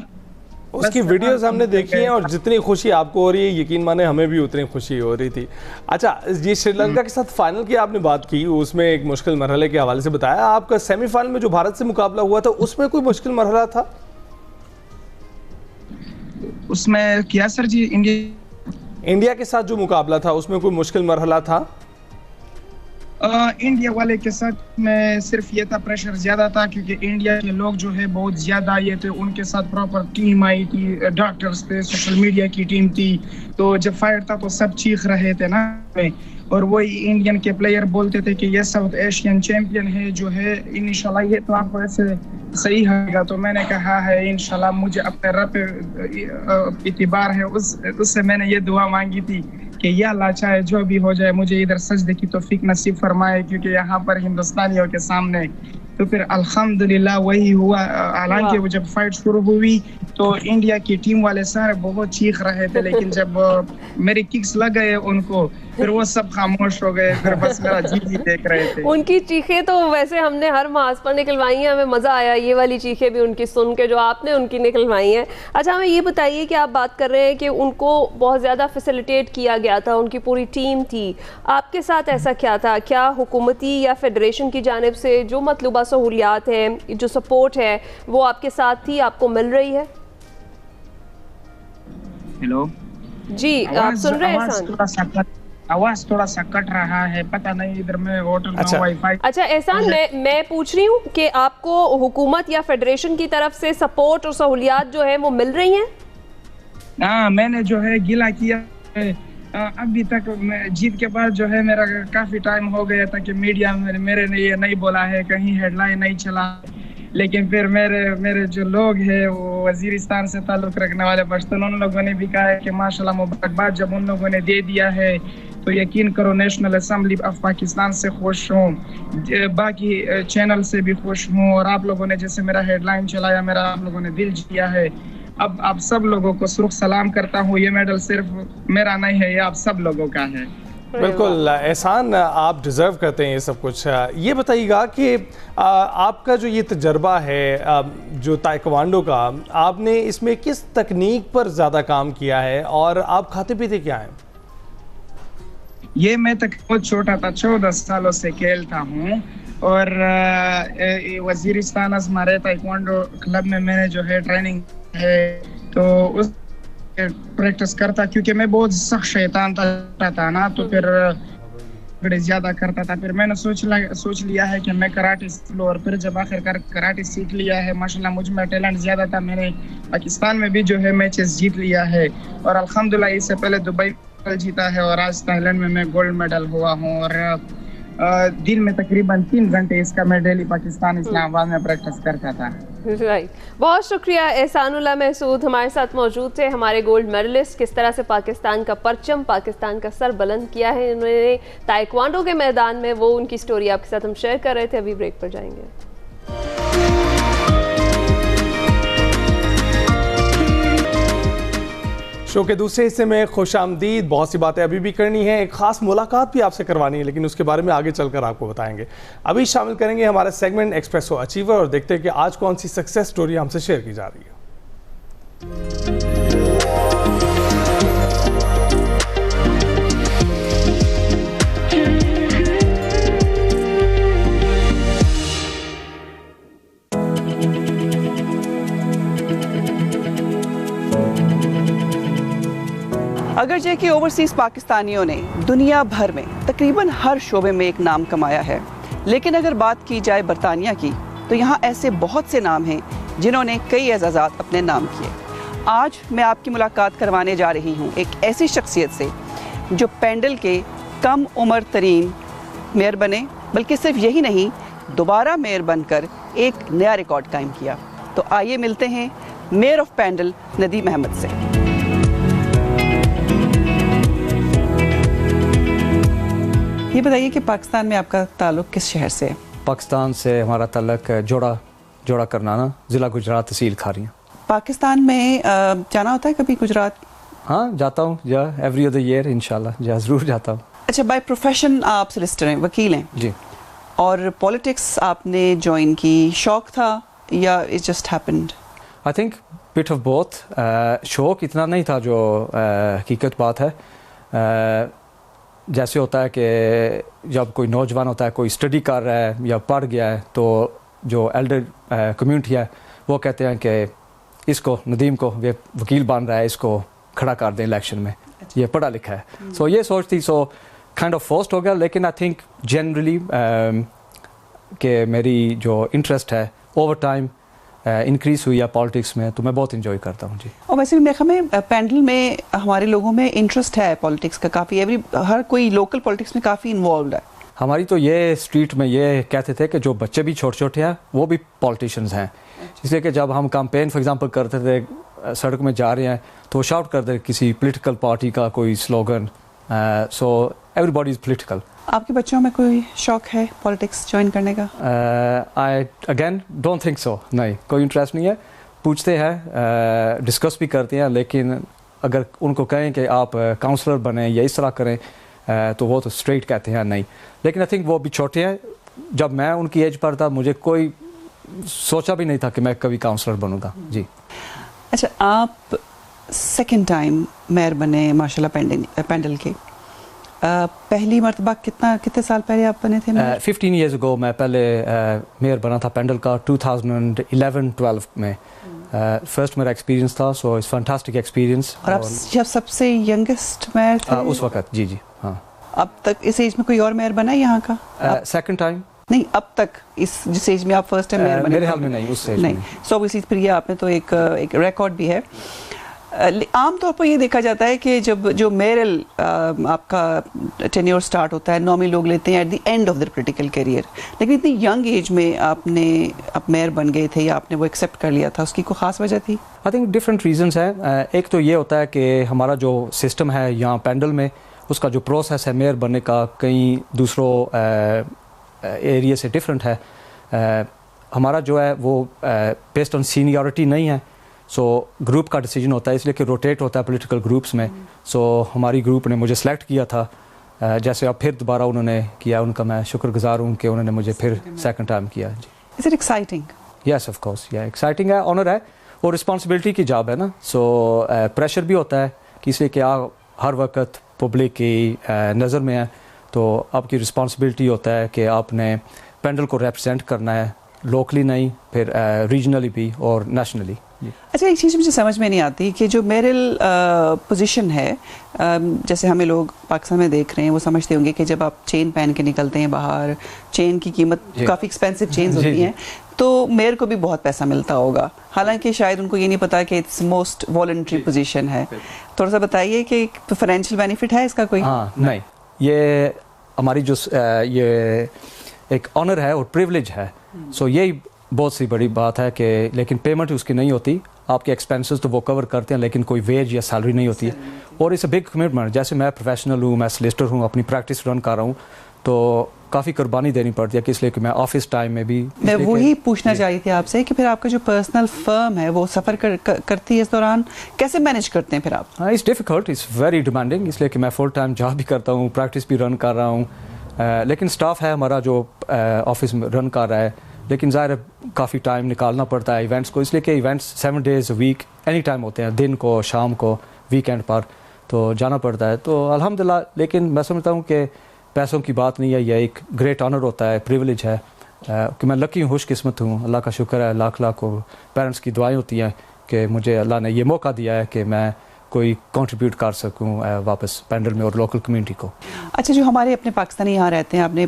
उसकी वीडियोस हमने देखी हैं और जितनी खुशी आपको हो रही है यकीन माने हमें भी उतनी खुशी हो रही थी। अच्छा, ये श्रीलंका के साथ फाइनल की आपने बात की, उसमें एक मुश्किल मरहले के हवाले से बताया। आपका सेमीफाइनल में जो भारत से मुकाबला हुआ था उसमें कोई मुश्किल मरहला था? उसमें क्या सर जी, इंडिया के साथ जो मुकाबला था उसमें कोई मुश्किल मरहला था? इंडिया वाले के साथ में सिर्फ ये था प्रेशर ज्यादा था क्योंकि इंडिया के लोग जो है बहुत ज्यादा आए थे, उनके साथ प्रॉपर टीम आई थी, डॉक्टर्स थे, सोशल मीडिया की टीम थी। तो जब फाइट था तो सब चीख रहे थे ना, और वही इंडियन के प्लेयर बोलते थे कि ये साउथ एशियन चैंपियन है जो है, इंशाल्लाह ये तो आपको ऐसे सही होगा। तो मैंने कहा है इंशाल्लाह, मुझे अपने रब पे इतिबार है, उससे मैंने ये दुआ मांगी थी कि या अल्लाह चाहे जो भी हो जाए मुझे इधर सजदे की तौफीक नसीब फरमाए क्योंकि यहाँ पर हिंदुस्तानियों के सामने। तो फिर अल्हम्दुलिल्लाह वही हुआ। हालांकि वो जब फाइट शुरू हुई तो इंडिया की टीम वाले सारे बहुत चीख रहे थे, लेकिन जब मेरे किक्स लग गए उनको फिर वो सब खामोश हो गए, फिर बस मेरा जीत ही देख रहे थे। उनकी चीखें तो वैसे हमने हर मास पर निकलवाई हैं, हमें मज़ा आया ये वाली चीखें भी उनकी सुन के जो आपने उनकी निकलवाई हैं। अच्छा, हमें ये बताइए कि आप बात कर रहे हैं कि उनको बहुत ज़्यादा फैसिलिटेट किया गया था, उनकी पूरी टीम थी, आपके साथ ऐसा क्या था? क्या हुकूमती या फेडरेशन की जानिब से जो मतलूबा सहूलियात हैं, जो सपोर्ट है वो आपके साथ थी, आपको मिल रही है? हेलो जी, आप सुन रहे हैं? आवाज थोड़ा सा कट रहा है, पता नहीं इधर में होटल में वाईफाई। अच्छा एहसान, मैं पूछ रही हूँ कि आपको हुकूमत या फेडरेशन की तरफ से सपोर्ट और सहूलियात जो है वो मिल रही हैं? हाँ, मैंने जो है गिला किया अभी तक। जीत के बाद जो है मेरा काफी टाइम हो गया था कि मीडिया मेरे ने ये नहीं बोला है, कहीं हेडलाइन नहीं चला, लेकिन फिर मेरे जो लोग हैं वो वजीरिस्तान से ताल्लुक रखने वाले पश्तून, उन लोगों ने भी कहा है कि माशाल्लाह मुबारकबाद, जब उन लोगों ने दे दिया है तो यकीन करो नेशनल असेंबली ऑफ पाकिस्तान से खुश हूँ, बाकी चैनल से भी खुश हूँ, और आप लोगों ने जैसे मेरा हेडलाइन चलाया, मेरा आप लोगों ने दिल जीता है। अब आप सब लोगों को सुरुख सलाम करता हूँ, ये मेडल सिर्फ मेरा नहीं है, ये आप सब लोगों का है। बिल्कुल एहसान, आप डिज़र्व करते हैं ये सब कुछ। ये बताइएगा कि आपका जो ये तजर्बा है जो ताइक्वांडो का, आपने इसमें किस तकनीक पर ज़्यादा काम किया है और आप खाते पीते क्या हैं? ये मैं तक बहुत छोटा था, 14 सालों से खेलता हूँ, और वजीरिस्तान हमारे ताइक्वांडो क्लब में मैंने जो है ट्रेनिंग है तो उस प्रैक्टिस करता, क्योंकि मैं बहुत सख्त शैतान था ना, तो फिर ज्यादा करता था। फिर मैंने सोच लिया है कि मैं कराटे सीख लूं, और फिर जब आखिरकार कराटे सीख लिया है, माशाल्लाह मुझ में टैलेंट ज्यादा था, मैंने पाकिस्तान में भी जो है मैचेस जीत लिया है, और अल्हम्दुलिल्लाह इससे पहले दुबई जीता है और आज थाईलैंड में मैं गोल्ड मेडल हुआ हूँ। और दिन में तकरीबन 3 घंटे इसका मैं डेली पाकिस्तान इस्लामाबाद में प्रैक्टिस करता था। राइट, बहुत शुक्रिया एहसानुल्लाह महसूद हमारे साथ मौजूद थे, हमारे गोल्ड मेडलिस्ट। किस तरह से पाकिस्तान का परचम, पाकिस्तान का सर बुलंद किया है इन्होंने ताइक्वांडो के मैदान में, वो उनकी स्टोरी आपके साथ हम शेयर कर रहे थे। अभी ब्रेक पर जाएंगे। शो के दूसरे हिस्से में खुशामदीद। बहुत सी बातें अभी भी करनी है, एक खास मुलाकात भी आपसे करवानी है, लेकिन उसके बारे में आगे चलकर आपको बताएंगे। अभी शामिल करेंगे हमारा सेगमेंट एक्सप्रेसो अचीवर और देखते हैं कि आज कौन सी सक्सेस स्टोरी हमसे शेयर की जा रही है। अगरचे कि ओवरसीज़ पाकिस्तानियों ने दुनिया भर में तकरीबन हर शोबे में एक नाम कमाया है, लेकिन अगर बात की जाए बरतानिया की तो यहाँ ऐसे बहुत से नाम हैं जिन्होंने कई एजाज़ात अपने नाम किए। आज मैं आपकी मुलाकात करवाने जा रही हूँ एक ऐसी शख्सियत से जो पेंडल के कम उम्र तरीन मेयर बने, बल्कि सिर्फ यही नहीं, दोबारा मेयर बनकर एक नया रिकॉर्ड कायम किया। तो आइए मिलते हैं मेयर ऑफ पेंडल नदीम अहमद से। ये बताइए कि पाकिस्तान में आपका ताल्लुक़ किस शहर से है? पाकिस्तान से हमारा ताल्लुक़ जोड़ा करनाना, ज़िला गुजरात, तहसील खारियाँ। पाकिस्तान में जाना होता है कभी गुजरात? हाँ, जाता हूँ, एवरी अदर ईयर इंशाल्लाह ज़रूर जाता हूँ। अच्छा, बाय प्रोफेशन आप सोलिसिटर हैं, वकील हैं जी। और पॉलिटिक्स आपने ज्वाइन की, शौक था या it just happened? I think bit of both. शौक इतना नहीं था जो हकीकत बात है। जैसे होता है कि जब कोई नौजवान होता है, कोई स्टडी कर रहा है या पढ़ गया है, तो जो एल्डर कम्युनिटी है वो कहते हैं कि इसको, नदीम को, ये वकील बन रहा है, इसको खड़ा कर दें इलेक्शन में, ये पढ़ा लिखा है। सो ये सोच थी, सो काइंड ऑफ फोर्स्ड हो गया। लेकिन आई थिंक जनरली कि मेरी जो इंटरेस्ट है ओवर टाइम इंक्रीज हुई है पॉलिटिक्स में, तो मैं बहुत इंजॉय करता हूँ जी। और वैसे भी मेरे ख्याल में पेंडल में हमारे लोगों में इंटरेस्ट है पॉलिटिक्स का काफ़ी, हर कोई लोकल पॉलिटिक्स में काफ़ी इन्वॉल्व है। हमारी तो ये स्ट्रीट में ये कहते थे कि जो बच्चे भी छोटे छोटे हैं वो भी पॉलिटिशियंस हैं। इसलिए कि जब हम कैंपेन फॉर एग्जांपल करते थे, सड़क में जा रहे हैं तो शाउट करते किसी पॉलिटिकल पार्टी का कोई slogan, so everybody is political. आपके बच्चों में कोई शौक है पॉलिटिक्स ज्वाइन करने का? I again don't think so, नहीं, कोई इंटरेस्ट नहीं है। पूछते हैं, डिस्कस भी करते हैं, लेकिन अगर उनको कहें कि आप काउंसलर बने या इस तरह करें, तो वो तो स्ट्रेट कहते हैं नहीं। लेकिन आई थिंक वो भी छोटे हैं। जब मैं उनकी एज पर था, मुझे कोई सोचा भी नहीं था कि मैं कभी काउंसलर बनूंगा जी। अच्छा, आप सेकेंड टाइम मेयर बने माशाल्लाह पेंडल के। पहली मरतबा कितने साल पहले आप बने थे? 15 ईयर्स अगो मैं पहले मेयर बना था पेंडल का 2011-12 में। फर्स्ट मेरा एक्सपीरियंस था, सो इट्स फैंटास्टिक एक्सपीरियंस। और आप जब सबसे यंगेस्ट मेयर थे उस वक्त? जी जी हाँ। अब तक इस एज में कोई और मेयर बना है यहाँ का? सेकंड टाइम नहीं, अब तक इस जिस एज में आप फर्स्ट टाइम मेयर बने? मेरे हाल में नहीं, उस एज नहीं। सो ऑब्वियसली फिर ये आपने तो एक रिकॉर्ड भी है। आमतौर पर ये देखा जाता है कि जब जो मेयरल आपका टेन्योर स्टार्ट होता है, नॉर्मली लोग लेते हैं at the end of their political career, लेकिन इतनी यंग एज में आप मेयर बन गए थे या आपने वो एक्सेप्ट कर लिया था, उसकी कोई ख़ास वजह थी? आई थिंक डिफरेंट रीजंस हैं। एक तो ये होता है कि हमारा जो सिस्टम है यहाँ पेंडल में, उसका जो प्रोसेस है मेयर बनने का कई दूसरों एरिया से डिफरेंट है। हमारा जो है वो बेस्ड ऑन सीनियरिटी नहीं है, सो ग्रुप का डिसीजन होता है, इसलिए कि रोटेट होता है पॉलिटिकल ग्रुप्स में। सो हमारी ग्रुप ने मुझे सेलेक्ट किया था, जैसे अब फिर दोबारा उन्होंने किया, उनका मैं शुक्रगुजार हूँ कि उन्होंने मुझे फिर सेकंड टाइम किया जी। Is it exciting? Yes of course, yeah exciting है, ऑनर है और रिस्पॉन्सिबिलिटी की जॉब है ना। सो प्रेशर भी होता है कि इसलिए कि आप हर वक्त पब्लिक की नज़र में है, तो आपकी रिस्पॉन्सिबिलिटी होता है कि आपने पेंडल को रिप्रेजेंट करना है, लोकली नहीं, फिर रीजनली भी और नेशनली। अच्छा, एक चीज़ मुझे समझ में नहीं आती कि जो मेयरल पोजीशन है, जैसे हमें लोग पाकिस्तान में देख रहे हैं वो समझते होंगे कि जब आप चेन पहन के निकलते हैं बाहर, चेन की कीमत काफ़ी एक्सपेंसिव चेन्स होती हैं, तो मेयर को भी बहुत पैसा मिलता होगा, हालांकि शायद उनको ये नहीं पता कि इट्स मोस्ट वॉलंटरी पोजीशन है। थोड़ा सा बताइए कि फाइनेंशियल बेनिफिट है इसका कोई? हाँ, नहीं, ये हमारी जो ये एक ऑनर है और प्रिविलेज है, सो यही बहुत सी बड़ी बात है कि लेकिन पेमेंट उसकी नहीं होती। आपके एक्सपेंसेस तो वो कवर करते हैं लेकिन कोई वेज या सैलरी नहीं होती है। और इट्स अ बिग कमिटमेंट। जैसे मैं प्रोफेशनल हूँ, मैं सोलिसिटर हूँ, अपनी प्रैक्टिस रन कर रहा हूँ, तो काफ़ी कुर्बानी देनी पड़ती है कि इसलिए कि मैं ऑफिस टाइम में भी। मैं वही पूछना चाह रही थी आपसे कि फिर आपका जो पर्सनल फर्म है वो सफ़र करती है इस दौरान, कैसे मैनेज करते हैं फिर आप? हाँ, it's difficult, it's very demanding, इसलिए कि मैं फुल टाइम जॉब भी करता हूँ, प्रैक्टिस भी रन कर रहा हूँ, लेकिन स्टाफ है हमारा जो ऑफिस में रन कर रहा है, लेकिन ज़ाहिर है काफ़ी टाइम निकालना पड़ता है इवेंट्स को, इसलिए कि events 7 days a week any time होते हैं, दिन को, शाम को, वीकेंड पर तो जाना पड़ता है। तो अल्हम्दुलिल्लाह, लेकिन मैं समझता हूँ कि पैसों की बात नहीं है, यह एक ग्रेट ऑनर होता है, प्रिविलेज है कि मैं लकी हूँ, खुशकिस्मत हूँ, अल्लाह का शुक्र है, लाख लाख को पेरेंट्स की दुआएं होती हैं कि मुझे अल्लाह ने ये मौका दिया है कि मैं कोई कंट्रीब्यूट कर सकूं वापस पेंडल में और लोकल कम्युनिटी को। अच्छा, जो हमारे अपने पाकिस्तानी यहाँ रहते हैं, आपने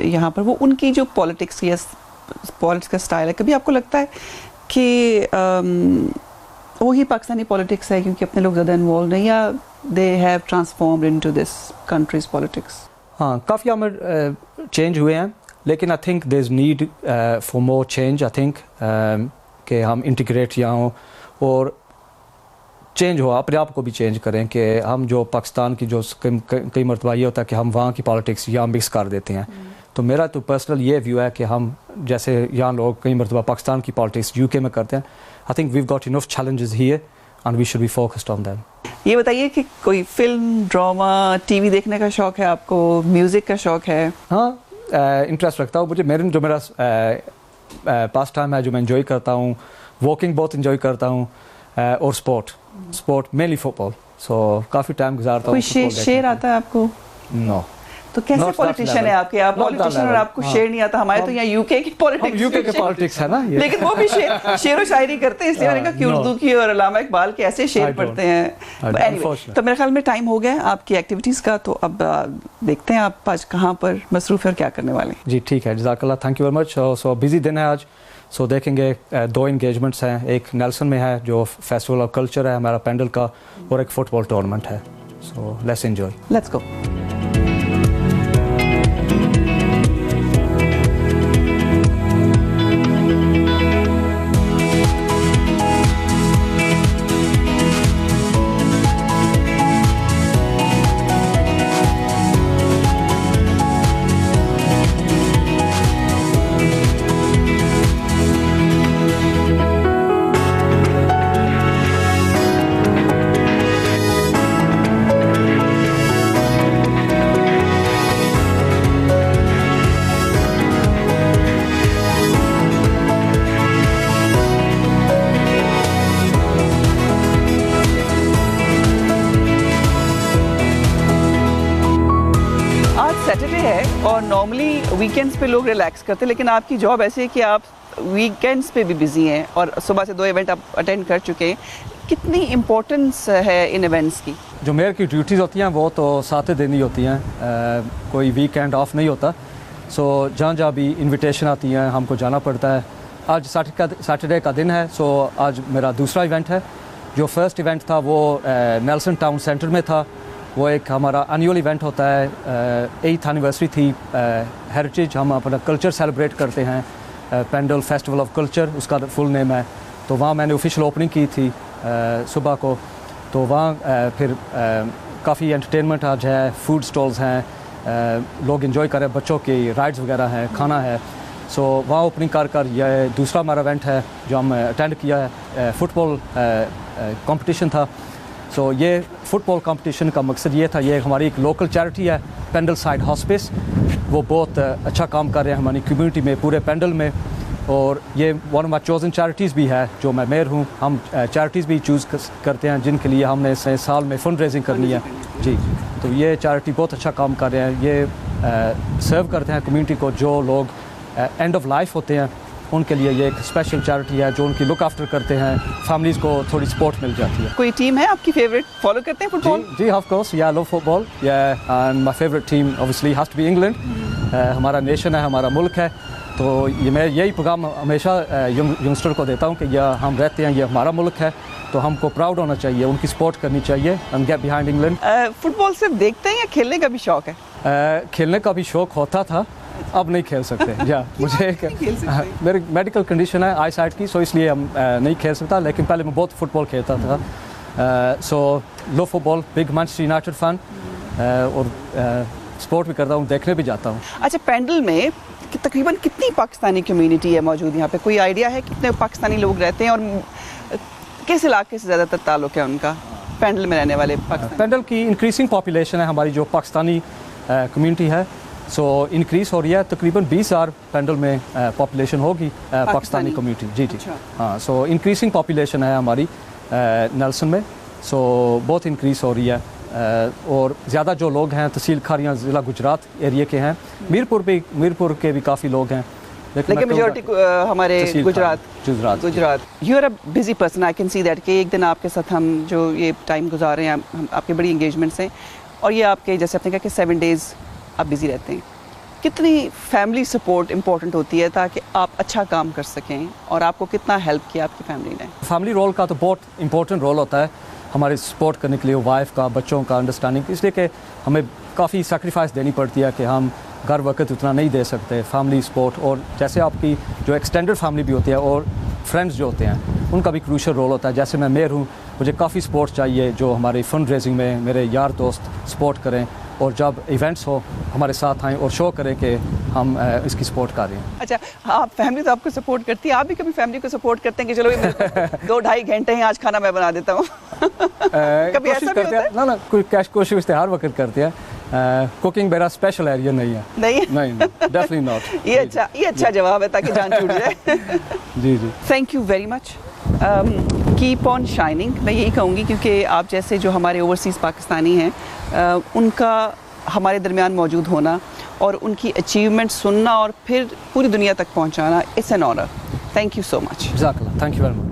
यहाँ पर, वो उनकी जो पॉलिटिक्स या पॉलिटिक्स का स्टाइल है, कभी आपको लगता है कि वही पाकिस्तानी पॉलिटिक्स है क्योंकि अपने लोग ज़्यादा इन्वॉल्व नहीं, या they have transformed into this countries politics? हाँ, काफ़ी हमें चेंज हुए हैं, लेकिन I think there is need for more change. I think कि हम इंटीग्रेट यहाँ हों और चेंज हो, अपने आप को भी चेंज करें कि हम जो पाकिस्तान की जो कई मरतबा ये होता है कि हम वहाँ की पॉलिटिक्स यहाँ मिक्स कर देते हैं। तो मेरा तो पर्सनल ये व्यू है कि हम जैसे यहाँ लोग कई मरतबा पाकिस्तान की पॉलिटिक्स यूके में करते हैं, I think we've got enough challenges here and we should be focused on them. ये बताइए कि कोई फिल्म, ड्रामा, टीवी देखने का शौक़ है आपको, म्यूज़िक का शौक़ है? हाँ, इंटरेस्ट रखता हूँ मुझे, जो मेरा पास टाइम है जो मैं एंजॉय करता हूँ, वॉकिंग बहुत एंजॉय करता हूँ, और स्पोर्ट मेनली फुटबॉल, सो काफ़ी टाइम गुजारता हूँ। कोई शेर आता है आपको? नो। तो कैसे पॉलिटिशियन है आपके? आप पॉलिटिशियन और आपको शेर नहीं आता? हमारे तो यहाँ यूके की पॉलिटिक्स, यूके के पॉलिटिक्स है ना ये। लेकिन वो भी शेर और शायरी करते हैं, इसलिए मैंने कहा कि उर्दू की और अल्लामा इकबाल के ऐसे शेर पढ़ते हैं। Anyway, तो मेरे ख्याल में टाइम हो गया आपकी एक्टिविटीज़ का, तो अब देखते हैं आप आज कहाँ पर मसरूफ़ है और क्या करने वाले हैं। जी ठीक है, जज़ाकल्लाह, thank you very much. So busy दिन है आज, सो देखेंगे 2 इंगेजमेंट्स हैं, एक नेल्सन में है जो फेस्टिवल ऑफ कल्चर है हमारा पेंडल का, और एक फुटबॉल टूर्नामेंट है, so let's enjoy, let's go. Saturday है और नॉर्मली वीकेंड्स पे लोग रिलैक्स करते हैं, लेकिन आपकी जॉब ऐसी है कि आप वीकेंड्स पे भी बिजी हैं और सुबह से 2 इवेंट आप अटेंड कर चुके हैं। कितनी इम्पोर्टेंस है इन इवेंट्स की? जो मेयर की ड्यूटीज़ होती हैं वो तो 7 दिन ही होती हैं, कोई वीकेंड ऑफ नहीं होता। सो जहाँ जहाँ भी इनविटेशन आती हैं हमको जाना पड़ता है। आज सैटरडे का दिन है, सो आज मेरा दूसरा इवेंट है। जो फर्स्ट इवेंट था वो नेल्सन टाउन सेंटर में था, वो एक हमारा एनुअल इवेंट होता है, 8th एनिवर्सरी थी हेरिटेज, हम अपना कल्चर सेलिब्रेट करते हैं, पेंडल फेस्टिवल ऑफ कल्चर उसका फुल नेम है। तो वहाँ मैंने ऑफिशियल ओपनिंग की थी सुबह को, तो वहाँ फिर काफ़ी एंटरटेनमेंट आज है, फूड स्टॉल्स हैं, लोग एंजॉय कर रहे हैं, बच्चों की राइड्स वगैरह हैं, खाना है। सो वहाँ ओपनिंग कर यह दूसरा हमारा इवेंट है जो हम अटेंड किया है, फुटबॉल कंपटीशन था। सो ये फुटबॉल कंपटीशन का मकसद ये था, ये हमारी एक लोकल चैरिटी है पेंडल साइड हॉस्पिस, वो बहुत अच्छा काम कर रहे हैं हमारी कम्युनिटी में, पूरे पेंडल में। और ये one of my chosen charities भी है, जो मैं मेयर हूँ, हम चैरिटीज़ भी चूज़ करते हैं जिनके लिए हमने साल में फंड रेजिंग करनी है जी। तो ये चैरिटी बहुत अच्छा काम कर रहे हैं, ये सर्व करते हैं कम्युनिटी को, जो लोग एंड ऑफ लाइफ होते हैं उनके लिए ये एक स्पेशल चैरिटी है जो उनकी लुक आफ्टर करते हैं, फैमिलीज़ को थोड़ी सपोर्ट मिल जाती है। कोई टीम है आपकी फेवरेट, फॉलो करते हैं फुटबॉल? जी of course, yeah love football, yeah and my favourite team obviously has to be England. हमारा नेशन है, हमारा मुल्क है, तो ये मैं यही पैगाम हमेशा यंगस्टर को देता हूँ कि यह हम रहते हैं, ये हमारा मुल्क है, तो हमको प्राउड होना चाहिए, उनकी सपोर्ट करनी चाहिए and get behind England. Football सिर्फ देखते हैं या खेलने का भी शौक है? खेलने का भी शौक़ होता था, अब नहीं खेल सकते। या मुझे एक मेरी मेडिकल कंडीशन है आई साइट की, सो इसलिए हम नहीं खेल सकता। लेकिन पहले मैं बहुत फुटबॉल खेलता था, so low football, big Manchester United fan, और स्पोर्ट भी करता हूँ, देखने भी जाता हूँ। अच्छा, पेंडल में तकरीबन कितनी पाकिस्तानी कम्युनिटी है मौजूद यहाँ पे? कोई आइडिया है कितने पाकिस्तानी लोग रहते हैं और किस इलाके से ज़्यादातर ताल्लुक़ है उनका, पेंडल में रहने वाले? पेंडल की इंक्रीजिंग पॉपुलेशन है हमारी जो पाकिस्तानी कम्युनिटी है, सो इंक्रीज़ हो रही है। तकरीबन 20,000 पेंडल में पॉपुलेशन होगी पाकिस्तानी कम्युनिटी। जी जी, हाँ, सो इंक्रीजिंग पॉपुलेशन है हमारी नेल्सन में, सो बहुत इंक्रीज़ हो रही है। और ज़्यादा जो लोग हैं तहसील खारियाँ ज़िला गुजरात एरिया के हैं, मीरपुर के भी काफ़ी लोग हैं, लेकिन मेजॉरिटी हमारे Gujarat. You are a busy person, I can see that कि एक दिन आपके साथ हम जो ये टाइम गुजार रहे हैं, हम आपके बड़ी इंगेजमेंट्स हैं, और ये आपके जैसे आपने कहा कि 7 डेज़ आप बिज़ी रहते हैं। कितनी फैमिली सपोर्ट इम्पोर्टेंट होती है ताकि आप अच्छा काम कर सकें, और आपको कितना हेल्प किया आपकी फैमिली ने? फैमिली रोल का तो बहुत इम्पोर्टेंट रोल होता है हमारे सपोर्ट करने के लिए, वाइफ का, बच्चों का अंडरस्टैंडिंग, इसलिए कि हमें काफ़ी सेक्रीफाइस देनी पड़ती है कि हम घर वक्त उतना नहीं दे सकते। फैमिली सपोर्ट, और जैसे आपकी जो एक्सटेंडेड फैमिली भी होती है और फ्रेंड्स जो होते हैं उनका भी क्रूशल रोल होता है। जैसे मैं मेयर हूँ, मुझे काफ़ी सपोर्ट चाहिए जो हमारी फंड रेजिंग में मेरे यार दोस्त सपोर्ट करें, और जब इवेंट्स हो हमारे साथ आएँ और शो करें कि हम इसकी सपोर्ट कर रहे हैं। अच्छा, आप फैमिली तो आपको सपोर्ट करती है, आप भी कभी फैमिली को सपोर्ट करते हैं कि चलो 2-2.5 घंटे हैं, आज खाना मैं बना देता हूँ? कभी ऐसा भी होता है? ना, कोई कोशिश हर वक्त करते हैं। कुकिंग मेरा स्पेशल एरिया नहीं है। नहीं, डेफिनेटली नॉट। ये अच्छा जवाब है ताकि जान छूट जाए। जी जी, thank you very much. Keep on shining, मैं यही कहूँगी, क्योंकि आप जैसे जो हमारे ओवरसीज़ पाकिस्तानी हैं, उनका हमारे दरमियान मौजूद होना और उनकी अचीवमेंट सुनना और फिर पूरी दुनिया तक पहुँचाना, it's an honour. Thank you so much. जज़ाकल्लाह, thank you very much.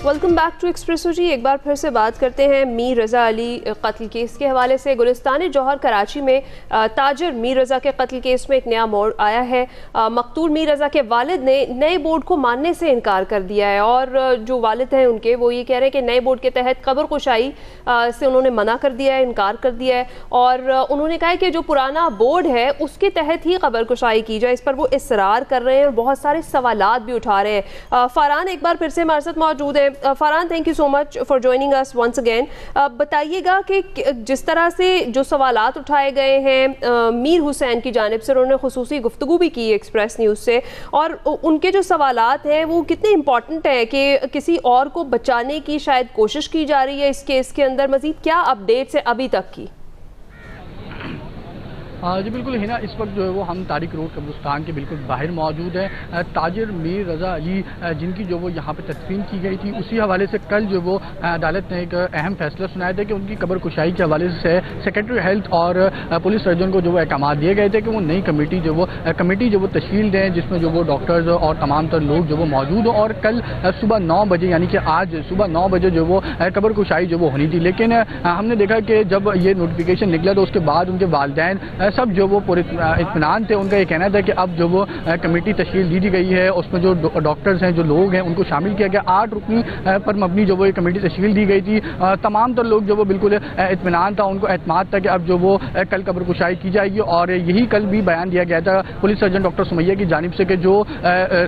Welcome back to Expresso जी। एक बार फिर से बात करते हैं मीर रज़ा अली कत्ल केस के हवाले से। गुलिस्तान जौहर कराची में ताजर मीर रज़ा के कत्ल केस में एक नया मोड़ आया है। मकतूल मीर रज़ा के वालिद ने नए बोर्ड को मानने से इनकार कर दिया है, और जो वालिद हैं उनके वो ये कह रहे हैं कि नए बोर्ड के तहत कब्र कुशाई से उन्होंने मना कर दिया है, इनकार कर दिया है, और उन्होंने कहा है कि जो पुराना बोर्ड है उसके तहत ही कब्र कुशाई की जाए। इस पर वो इसरार कर रहे हैं और बहुत सारे सवालात भी उठा रहे हैं। फ़रहान एक बार फिर से हमारे साथ मौजूद है। Farhan, thank you so much for joining us once again. बताइएगा कि जिस तरह से जो सवालात उठाए गए हैं मीर हुसैन की जानिब से, उन्होंने खुसूसी गुफ्तगू भी की एक्सप्रेस न्यूज़ से, और उनके जो सवालात हैं वो कितने इंपॉर्टेंट है कि किसी और को बचाने की शायद कोशिश की जा रही है इस केस के अंदर। मज़ीद क्या अपडेट्स है अभी तक की? जी बिल्कुल हिना, इस वक्त जो है वो हम तारिक रोड कब्रिस्तान के बिल्कुल बाहर मौजूद हैं। ताजिर मीर रज़ा अली जिनकी जो वो यहाँ पे तदफीन की गई थी, उसी हवाले से कल जो वो अदालत ने एक अहम फैसला सुनाया था कि उनकी कब्र कुशाई के हवाले से सेक्रेटरी हेल्थ और पुलिस सर्जन को जो वो अहकाम दिए गए थे कि वो नई कमेटी जो वो तश्कील दें, जिसमें जो वो डॉक्टर्स और तमाम तर लोग जो वो मौजूद हो, और कल सुबह 9 बजे यानी कि आज सुबह 9 बजे जो वो कब्र कुशाई जो वो होनी थी। लेकिन हमने देखा कि जब ये नोटिफिकेशन निकला तो उसके बाद उनके वालिदैन सब जो वो पूरे इत्मीनान थे। उनका ये कहना था कि अब जो वो कमेटी तश्कील दी गई है उसमें जो डॉक्टर्स हैं, जो लोग हैं, उनको शामिल किया गया। 8 रुकनी पर मबनी जो वो ये कमेटी तश्कील दी गई थी। तमाम तर लोग जो वो बिल्कुल इत्मीनान था, उनको एतमाद था कि अब जो वो कल कब्र कुशाई की जाएगी। और यही कल भी बयान दिया गया था पुलिस सर्जन डॉक्टर सुमैया की जानिब से कि जो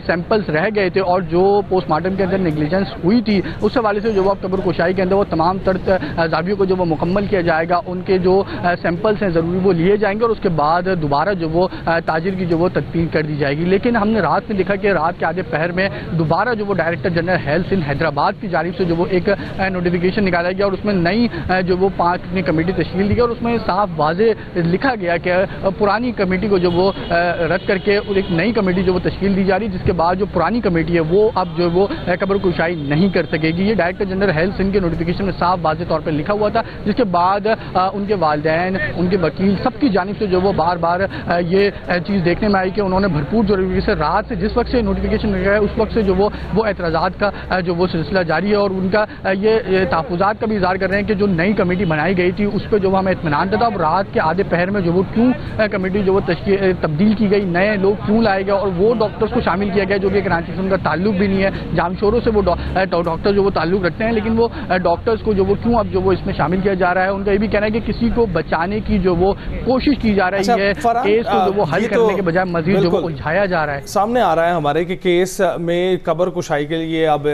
सैंपल्स रह गए थे और जो पोस्टमार्टम के अंदर नेग्लिजेंस हुई थी, उस हवाले से जो वो कब्र कुशाई के अंदर वो तमाम तर जावियों को जो वो मुकम्मल किया जाएगा। उनके जो सैंपल्स हैं ज़रूरी वो लिए जाएंगे और उसके बाद दोबारा जो वो ताजिर की जो वो तदफीन कर दी जाएगी। लेकिन हमने रात में देखा कि रात के आधे पहर में दोबारा जो वो डायरेक्टर जनरल हेल्थ इन हैदराबाद की जानिब से जो वो एक नोटिफिकेशन निकाला गया और उसमें नई जो वो 5 कमेटी तश्कील दी गई और उसमें साफ वाजे लिखा गया कि पुरानी कमेटी को जो वो रद्द करके एक नई कमेटी जो वो तश्कील दी जा रही है, जिसके बाद जो पुरानी कमेटी है वो अब जो वो कब्र कुशाई नहीं कर सकेगी। ये डायरेक्टर जनरल हेल्थ इनके नोटिफिकेशन में साफ वाजे तौर पर लिखा हुआ था, जिसके बाद उनके वालिदैन, उनके वकील, सबकी जानिब वक्त जो वो बार बार ये चीज़ देखने में आई कि उन्होंने भरपूर तरीके से रात से जिस वक्त से नोटिफिकेशन मिल गया है उस वक्त से जो वो एतराज़ात का जो वो सिलसिला जारी है और उनका ये तहफ़्फ़ुज़ात का भी इज़हार कर रहे हैं कि जो नई कमेटी बनाई गई थी उस पर जो हमें इत्मीनान था। अब रात के आधे पहर में जो वो क्यों कमेटी जो वो तब्दील की गई, नए लोग क्यों लाए गए और वो डॉक्टर्स को शामिल किया गया जो कि कराची से उनका ताल्लुक भी नहीं है, जामशोरों से वो डॉक्टर जो वो ताल्लुक रखते हैं, लेकिन वो डॉक्टर्स को जो वो क्यों अब जो वो इसमें शामिल किया जा रहा है। उनका ये भी कहना है कि किसी को बचाने की जो वो कोशिश की जा रही है, केस को जो वो हल करने के बजाय मजीद जो वो उलझाया जा रहा है। सामने आ रहा है हमारे कि केस में कब्र कुशाई के लिए अब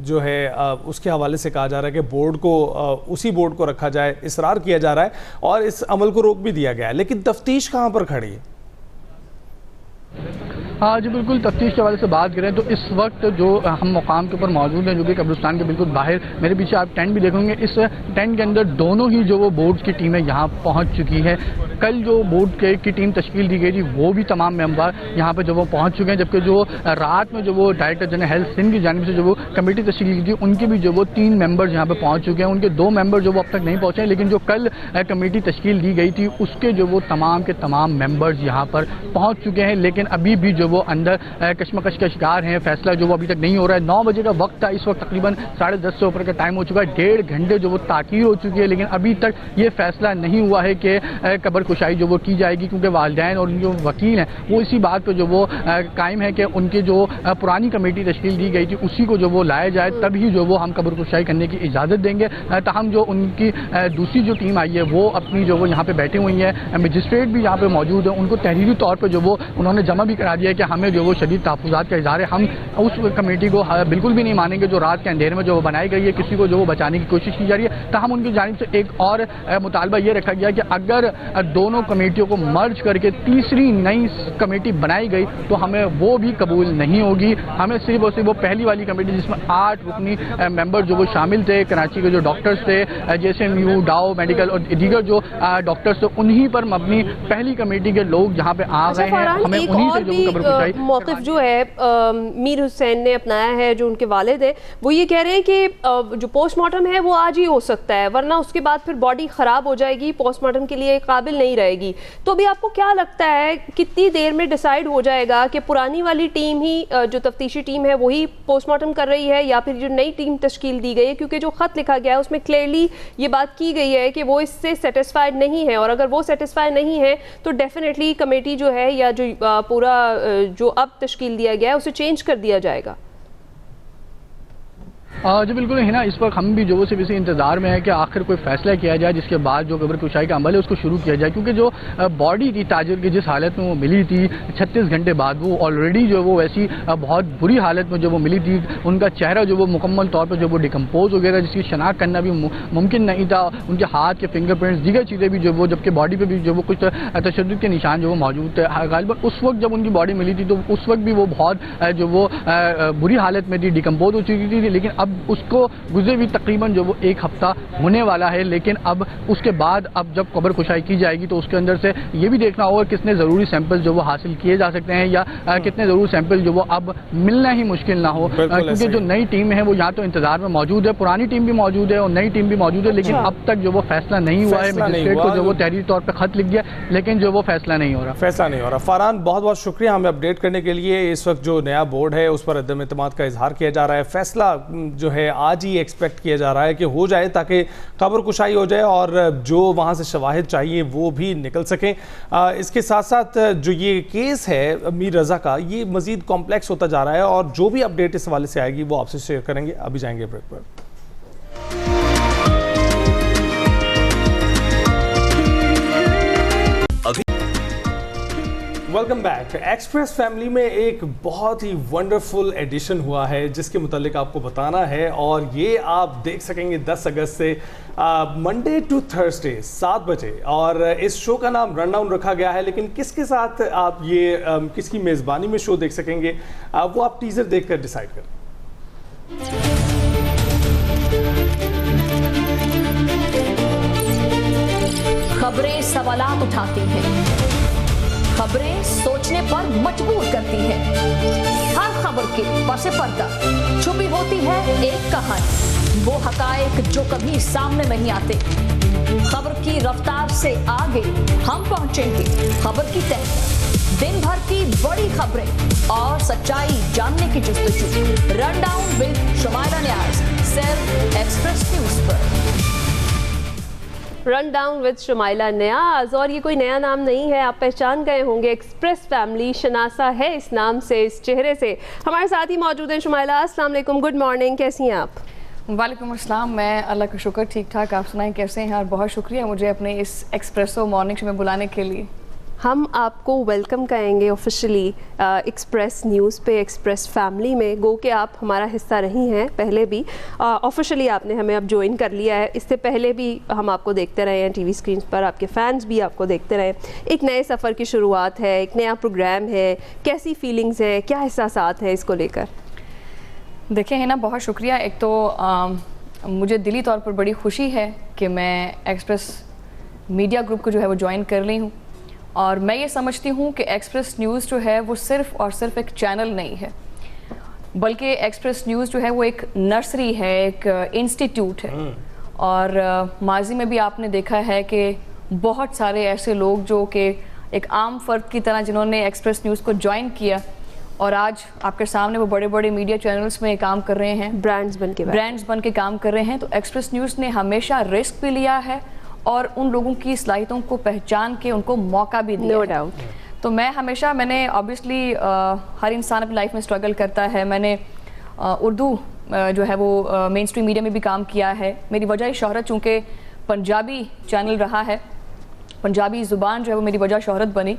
जो है उसके हवाले से कहा जा रहा है कि बोर्ड को उसी बोर्ड को रखा जाए, इसरार किया जा रहा है और इस अमल को रोक भी दिया गया है, लेकिन तफ्तीश कहां पर खड़ी है? हाँ जी बिल्कुल, तफ्तीश के हवाले से बात करें तो इस वक्त जो हम मुकाम के ऊपर मौजूद हैं जो कि कब्रिस्तान के बिल्कुल बाहर, मेरे पीछे आप टेंट भी देखेंगे, इस टेंट के अंदर दोनों ही जो वो बोर्ड की टीमें यहाँ पहुँच चुकी है। कल जो बोर्ड की टीम तश्कील दी गई थी वो भी तमाम मेंबर यहाँ पे जो वो पहुँच चुके हैं, जबकि जो रात में जो वो डायरेक्टर जनरल हेल्थ सिंध की जानिब से जो वो कमेटी तश्कील की थी उनके भी जो वो 3 मेंबर्स यहाँ पे पहुँच चुके हैं। उनके 2 मेंबर जो वो अब तक नहीं पहुँचे हैं, लेकिन जो कल कमेटी तश्कील दी गई थी उसके जो वो तमाम के तमाम मेंबर्स यहाँ पर पहुँच चुके हैं, लेकिन अभी भी जो वो अंदर कश्मकश का शिकार हैं। फैसला जो वो अभी तक नहीं हो रहा है। 9 बजे का वक्त था, इस वक्त तकरीबन 10:30 से ऊपर का टाइम हो चुका है, 1.5 घंटे जो वो ताख़ीर हो चुकी है, लेकिन अभी तक ये फैसला नहीं हुआ है कि कब्र कुशाई जो वो की जाएगी, क्योंकि वालिदैन और जो वकील हैं वो इसी बात पर जो वो कायम है कि उनके जो पुरानी कमेटी तश्कील दी गई थी उसी को जो वो लाया जाए, तभी जो वो हम कब्र कुशाई करने की इजाज़त देंगे। ताहम जो उनकी दूसरी जो टीम आई है वो अपनी जो वो यहाँ पर बैठी हुई है, मजिस्ट्रेट भी यहाँ पर मौजूद है, उनको तहरीरी तौर पर जो वो उन्होंने जमा भी करा दिया है कि हमें जो वो शदीद तहफ़्फ़ुज़ात का इज़हार है, हम उस कमेटी को बिल्कुल भी नहीं मानेंगे जो रात के अंधेरे में जो वो बनाई गई है, किसी को जो वो बचाने की कोशिश की जा रही है। ताहम उनकी जानिब से एक और मुतालबा ये रखा गया कि अगर दोनों कमेटियों को मर्ज करके तीसरी नई कमेटी बनाई गई तो हमें वो भी कबूल नहीं होगी। हमें सिर्फ और सिर्फ वो पहली वाली कमेटी जिसमें 8 रुकनी मेंबर जो वो शामिल थे, कराची के जो डॉक्टर्स थे, JSMU, डाओ मेडिकल और दीगर जो डॉक्टर्स थे, उन्हीं पर मबनी पहली कमेटी के लोग यहाँ पे आ गए हैं। हमें उन्हीं से जो कब्र कुशाई मौक़िफ़ जो है मीर हुसैन ने अपनाया है, जो उनके वालिद हैं, वो ये कह रहे हैं कि जो पोस्टमार्टम है वो आज ही हो सकता है, वरना उसके बाद फिर बॉडी ख़राब हो जाएगी, पोस्टमार्टम के लिए काबिल नहीं रहेगी। तो अभी आपको क्या लगता है कितनी देर में डिसाइड हो जाएगा कि पुरानी वाली टीम ही जो तफ्तीशी टीम है वही पोस्टमार्टम कर रही है या फिर जो नई टीम तश्कील दी गई है? क्योंकि जो ख़त लिखा गया है उसमें क्लियरली ये बात की गई है कि वो इससे सेटिस्फाइड नहीं है, और अगर वो सेटिस्फाइड नहीं है तो डेफिनेटली कमेटी जो है या जो पूरा जो अब तश्कील दिया गया है उसे चेंज कर दिया जाएगा। जी बिल्कुल है ना, इस वक्त हम भी जो सिर्फ इसी इंतज़ार में है कि आखिर कोई फैसला किया जाए जिसके बाद जो कब्र कुशाई का अमल है उसको शुरू किया जाए, क्योंकि जो बॉडी थी ताजिर की जिस हालत में वो मिली थी 36 घंटे बाद, वो ऑलरेडी जो वो वैसी बहुत बुरी हालत में जो वो मिली थी। उनका चेहरा जो वो मुकम्मल तौर पर जो वो डिकम्पोज हो गया था, जिसकी शनाख्त करना भी मुमकिन नहीं था। उनके हाथ के फिंगरप्रिंट्स, दीगर चीज़ें भी जो वो, जबकि बॉडी पर भी जो वो कुछ तशद्दुद के निशान जो वो मौजूद थे। गालिबन उस वक्त जब उनकी बॉडी मिली थी तो उस वक्त भी वो बहुत जो वो बुरी हालत में थी, डिकम्पोज हो चुकी थी, लेकिन अब उसको गुजरे भी तकरीबन जो वो 1 हफ्ता होने वाला है। लेकिन अब उसके बाद अब जब कब्र कुशाई की जाएगी तो उसके अंदर से ये भी देखना होगा कितने ज़रूरी सैंपल जो वो हासिल किए जा सकते हैं या कितने ज़रूरी सैंपल जो वो अब मिलना ही मुश्किल ना हो, क्योंकि जो नई टीम है वो यहाँ तो इंतजार में मौजूद है, पुरानी टीम भी मौजूद है और नई टीम भी मौजूद है, लेकिन अब तक जो वो फैसला नहीं हुआ है। मजिस्ट्रेट को जो वो तहरीरी तौर पर खत लिख दिया, लेकिन जो वो फैसला नहीं हो रहा। फरहान, बहुत बहुत शुक्रिया हमें अपडेट करने के लिए। इस वक्त जो नया बोर्ड है उस पर अदम एतमाद का इजहार किया जा रहा है। फैसला जो है आज ही एक्सपेक्ट किया जा रहा है कि हो जाए ताकि कब्र कुशाई हो जाए और जो वहाँ से शवाहिद चाहिए वो भी निकल सकें। इसके साथ साथ जो ये केस है मीर रज़ा का, ये मज़ीद कॉम्प्लेक्स होता जा रहा है और जो भी अपडेट इस हवाले से आएगी वो आपसे शेयर करेंगे। अभी जाएंगे ब्रेक पर। Welcome back. एक्सप्रेस फैमिली में एक बहुत ही वंडरफुल एडिशन हुआ है जिसके मुतालिक आपको बताना है, और ये आप देख सकेंगे 10 अगस्त से मंडे टू थर्सडे 7 बजे। और इस शो का नाम रन डाउन रखा गया है, लेकिन किसके साथ आप ये किसकी मेज़बानी में शो देख सकेंगे वो आप टीज़र देखकर डिसाइड करें। खबरें सवालात उठाती हैं, खबरें सोचने पर मजबूर करती हैं। हर खबर के पसे पर्दा छुपी होती है एक कहानी। वो हकायक जो कभी सामने नहीं आते। खबर की रफ्तार से आगे हम पहुंचेंगे खबर की तह तक। दिन भर की बड़ी खबरें और सच्चाई जानने की जुस्तजू। रन डाउन विद शुमाइला नियाज सिर्फ एक्सप्रेस न्यूज पर। रन डाउन विद शुमाइला नियाज। और ये कोई नया नाम नहीं है, आप पहचान गए होंगे, एक्सप्रेस फैमिली शनासा है इस नाम से, इस चेहरे से। हमारे साथ ही मौजूद हैं शुमाइला। अस्सलाम वालेकुम, गुड मॉर्निंग, कैसी हैं आप? वालेकुम अस्सलाम, मैं अल्लाह का शुक्र ठीक ठाक। आप सुनाएं कैसे हैं? और बहुत शुक्रिया मुझे अपने इस एक्सप्रेसो मॉर्निंग शो में बुलाने के लिए। हम आपको वेलकम कहेंगे ऑफिशियली एक्सप्रेस न्यूज़ पे, एक्सप्रेस फैमिली में। गो के आप हमारा हिस्सा रही हैं पहले भी, ऑफिशियली आपने हमें अब ज्वाइन कर लिया है। इससे पहले भी हम आपको देखते रहे हैं टीवी स्क्रीन पर, आपके फैंस भी आपको देखते रहे। एक नए सफ़र की शुरुआत है, एक नया प्रोग्राम है, कैसी फीलिंग्स हैं, क्या एहसासात हैं इसको लेकर? देखिए है ना, बहुत शुक्रिया। एक तो मुझे दिली तौर पर बड़ी खुशी है कि मैं एक्सप्रेस मीडिया ग्रुप को जो है वो ज्वाइन कर ली हूँ। और मैं ये समझती हूँ कि एक्सप्रेस न्यूज़ जो है वो सिर्फ़ और सिर्फ एक चैनल नहीं है, बल्कि एक्सप्रेस न्यूज़ जो है वो एक नर्सरी है, एक इंस्टीट्यूट है। और माजी में भी आपने देखा है कि बहुत सारे ऐसे लोग जो कि एक आम फ़र्द की तरह जिन्होंने एक्सप्रेस न्यूज़ को ज्वाइन किया और आज आपके सामने वो बड़े बड़े मीडिया चैनल्स में काम कर रहे हैं, ब्रांड्स बन के काम कर रहे हैं। तो एक्सप्रेस न्यूज़ ने हमेशा रिस्क भी लिया है और उन लोगों की सलाहियतों को पहचान के उनको मौका भी दिया। No doubt. तो मैंने ऑब्वियसली हर इंसान अपनी लाइफ में स्ट्रगल करता है। मैंने उर्दू जो है वो मेन स्ट्रीम मीडिया में भी काम किया है। मेरी वजह शोहरत चूँकि पंजाबी चैनल रहा है, पंजाबी ज़ुबान जो है वो मेरी वजह शोहरत बनी।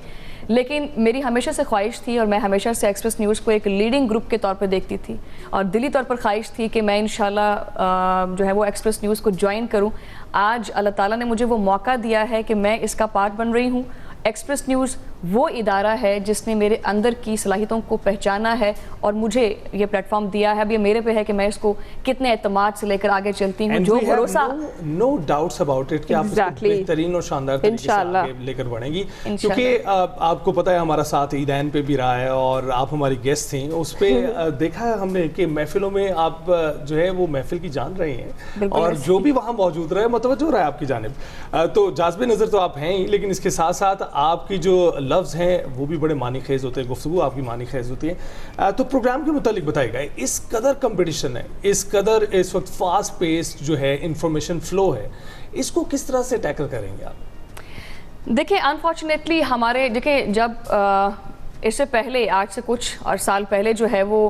लेकिन मेरी हमेशा से ख्वाहिश थी और मैं हमेशा से एक्सप्रेस न्यूज़ को एक लीडिंग ग्रुप के तौर पे देखती थी और दिली तौर पर ख्वाहिश थी कि मैं इंशाल्लाह जो है वो एक्सप्रेस न्यूज़ को ज्वाइन करूं। आज अल्लाह ताला ने मुझे वो मौका दिया है कि मैं इसका पार्ट बन रही हूं। एक्सप्रेस न्यूज़ वो इदारा है जिसने मेरे अंदर की सलाहियतों को पहचाना है और मुझे ये प्लेटफॉर्म दिया है। अब ये मेरे पे है कि मैं इसको कितने एतमाद से लेकर आगे चलती हूँ। जो भरोसा नो डाउट्स अबाउट इट कि आप इसको बेहतरीन और शानदार तरीके से आगे लेकर बढ़ेंगी, क्योंकि आपको पता है हमारा साथ ईदैन पे भी रहा है और आप हमारी गेस्ट थी। उस पर देखा है हमने कि महफिलों में आप जो है वो महफिल की जान रही हैं और जो भी वहाँ मौजूद रहे मतवज्जो रहा है आपकी जानिब। तो जाज़बे नज़र तो आप हैं ही, लेकिन इसके साथ साथ आपकी जो लफ्ज़ हैं वो भी बड़े मानी खेज होते हैं, गुफ्तगू आपकी मानी खेज होती है। तो प्रोग्राम के मुतालिक बताइएगा, इस कदर कंपटीशन है, इस कदर इस वक्त फास्ट पेस्ड जो है इंफॉर्मेशन फ्लो है, इसको किस तरह से टैकल करेंगे आप? देखिए अनफॉर्चुनेटली हमारे जब इससे पहले आज से कुछ और साल पहले जो है वो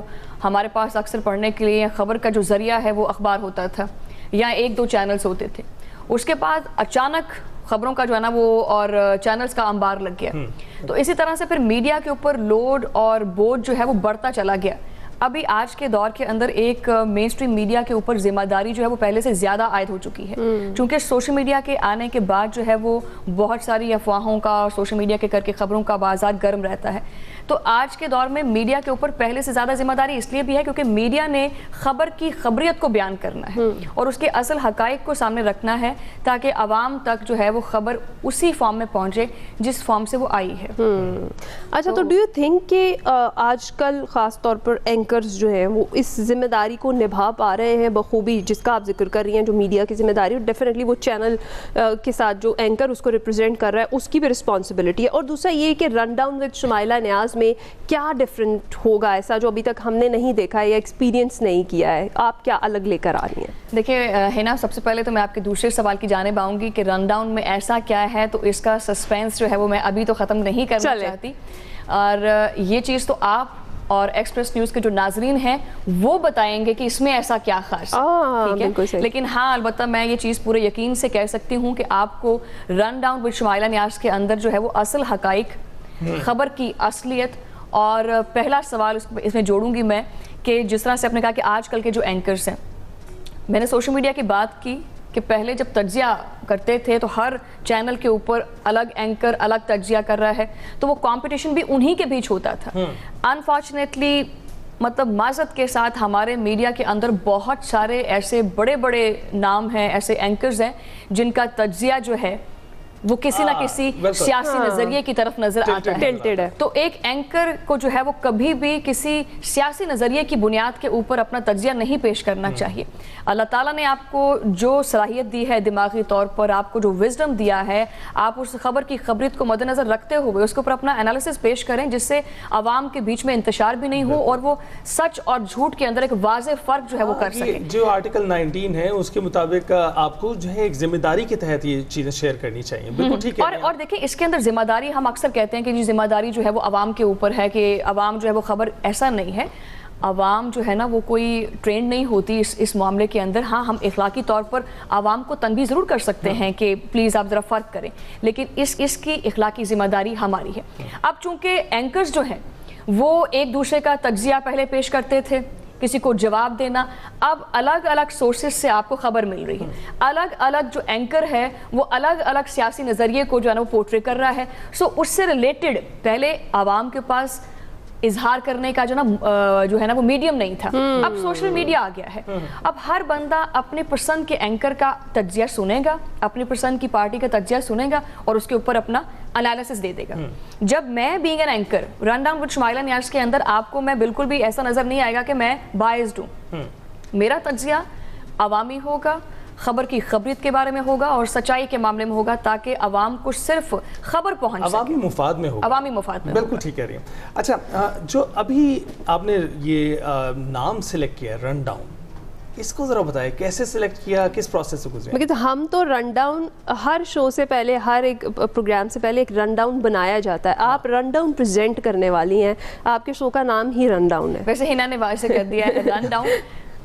हमारे पास अक्सर पढ़ने के लिए खबर का जो ज़रिया है वो अखबार होता था या एक दो चैनल्स होते थे। उसके बाद अचानक खबरों का जो है ना वो और चैनल्स का अंबार लग गया। तो इसी तरह से फिर मीडिया के ऊपर लोड और बोझ जो है वो बढ़ता चला गया। अभी आज के दौर के अंदर एक मेन स्ट्रीम मीडिया के ऊपर जिम्मेदारी जो है वो पहले से ज़्यादा आयद हो चुकी है, क्योंकि सोशल मीडिया के आने के बाद जो है वो बहुत सारी अफवाहों का और सोशल मीडिया के करके खबरों का बाजार गर्म रहता है। तो आज के दौर में मीडिया के ऊपर पहले से ज़्यादा जिम्मेदारी इसलिए भी है क्योंकि मीडिया ने खबर की खबरियत को बयान करना है और उसके असल हकाइक को सामने रखना है ताकि आवाम तक जो है वो खबर उसी फॉर्म में पहुँचे जिस फॉर्म से वो आई है। अच्छा, तो डू यू थिंक कि आजकल ख़ास तौर पर एंकर्स जो हैं वो इस जिम्मेदारी को निभा पा रहे हैं बखूबी, जिसका आप जिक्र कर रही हैं, जो मीडिया की जिम्मेदारी, और डेफिनेटली वो चैनल के साथ जो एंकर उसको रिप्रेजेंट कर रहा है उसकी भी रिस्पॉन्सिबिलिटी है। और दूसरा ये कि रन डाउन विद शुमाइला नियाज में क्या डिफरेंट होगा ऐसा जो अभी तक हमने नहीं देखा है या एक्सपीरियंस नहीं किया है? आप क्या अलग लेकर आ रही हैं? देखिए हिना, सबसे पहले तो मैं आपके दूसरे सवाल की जानिब आऊँगी कि रन डाउन में ऐसा क्या है, तो इसका सस्पेंस जो है वो मैं अभी तो ख़त्म नहीं करना चाहती और ये चीज़ तो आप और एक्सप्रेस न्यूज़ के जो नाजरीन हैं वो बताएंगे कि इसमें ऐसा क्या खास है, ठीक है। लेकिन हाँ, अलबत्ता मैं ये चीज़ पूरे यकीन से कह सकती हूँ कि आपको रन डाउन विद शुमाइला नियाज के अंदर जो है वो असल हकाइक, खबर की असलियत और पहला सवाल इसमें जोड़ूंगी मैं कि जिस तरह से आपने कहा कि आजकल के जो एंकर्स हैं, मैंने सोशल मीडिया की बात की कि पहले जब तज्जिया करते थे तो हर चैनल के ऊपर अलग एंकर अलग तज्जिया कर रहा है, तो वो कंपटीशन भी उन्हीं के बीच होता था। अनफॉर्चुनेटली मतलब माज़रत के साथ हमारे मीडिया के अंदर बहुत सारे ऐसे बड़े बड़े नाम हैं, ऐसे एंकर्स हैं जिनका तज्जिया जो है वो किसी ना किसी सियासी नजरिए की तरफ नजर आता टिल्टेड है। तो एक एंकर को जो है वो कभी भी किसी सियासी नजरिए की बुनियाद के ऊपर अपना तज्जिया नहीं पेश करना चाहिए। अल्लाह ताला ने आपको जो सलाहियत दी है, दिमागी तौर पर आपको जो विजडम दिया है, आप उस खबर की खबरियत को मद्देनजर रखते हुए उसके ऊपर अपना एनालिसिस पेश करें, जिससे आवाम के बीच में इंतशार भी नहीं हो और वो सच और झूठ के अंदर एक वाज़ेह फर्क जो है वो कर सके। जो आर्टिकल 19 है उसके मुताबिक आपको जो है एक जिम्मेदारी के तहत ये चीजें शेयर करनी चाहिए। बिल्कुल ठीक है। और देखिए इसके अंदर जिम्मेदारी, हम अक्सर कहते हैं कि जी जिम्मेदारी जो है वो आवाम के ऊपर है, कि आवाम जो है वो खबर, ऐसा नहीं है। आवाम जो है ना वो कोई ट्रेंड नहीं होती इस मामले के अंदर। हाँ, हम इखलाकी तौर पर आवाम को तनबीह ज़रूर कर सकते हैं कि प्लीज़ आप ज़रा फ़र्क करें, लेकिन इसकी इखलाकी जिम्मेदारी हमारी है। अब चूँकि एंकर्स जो हैं वो एक दूसरे का तज्जिया पहले पेश करते थे, किसी को जवाब देना, अब अलग अलग सोर्सेज से आपको खबर मिल रही है। अलग अलग जो एंकर है वो अलग अलग सियासी नज़रिए को जो है ना वो पोर्ट्रे कर रहा है। सो उससे रिलेटेड पहले आवाम के पास इजहार करने का जो है ना वो मीडियम नहीं था, अब सोशल मीडिया आ गया है। अब हर बंदा अपनी पसंद के एंकर का तज्जिया सुनेगा, अपनी पसंद की पार्टी का तज्जिया सुनेगा और उसके ऊपर अपना एनालिसिस दे देगा। जब मैं being an anchor run down with Shumaila Niaz के अंदर, आपको मैं बिल्कुल भी ऐसा नजर नहीं आएगा कि मैं बायस्ड हूँ। मेरा तज्जिया अवामी होगा, खबर की खबरियत के बारे में होगा और सच्चाई के मामले में होगा, ताकि आवाम को सिर्फ खबर पहुंच सके, अवामी मुफाद में होगा। अवामी मुफाद में बिल्कुल ठीक कह रही हैं। अच्छा, जो अभी आपने ये नाम सिलेक्ट किया रन डाउन, इसको जरा बताएं कैसे सिलेक्ट किया, किस प्रोसेस से गुजरे? तो हम तो रन डाउन हर शो से पहले, हर एक प्रोग्राम से पहले एक रन डाउन बनाया जाता है। आप रन डाउन प्रेजेंट करने वाली हैं, आपके शो का नाम ही रन डाउन है। वैसे हिना ने वाज़ेह कर दिया है रन डाउन,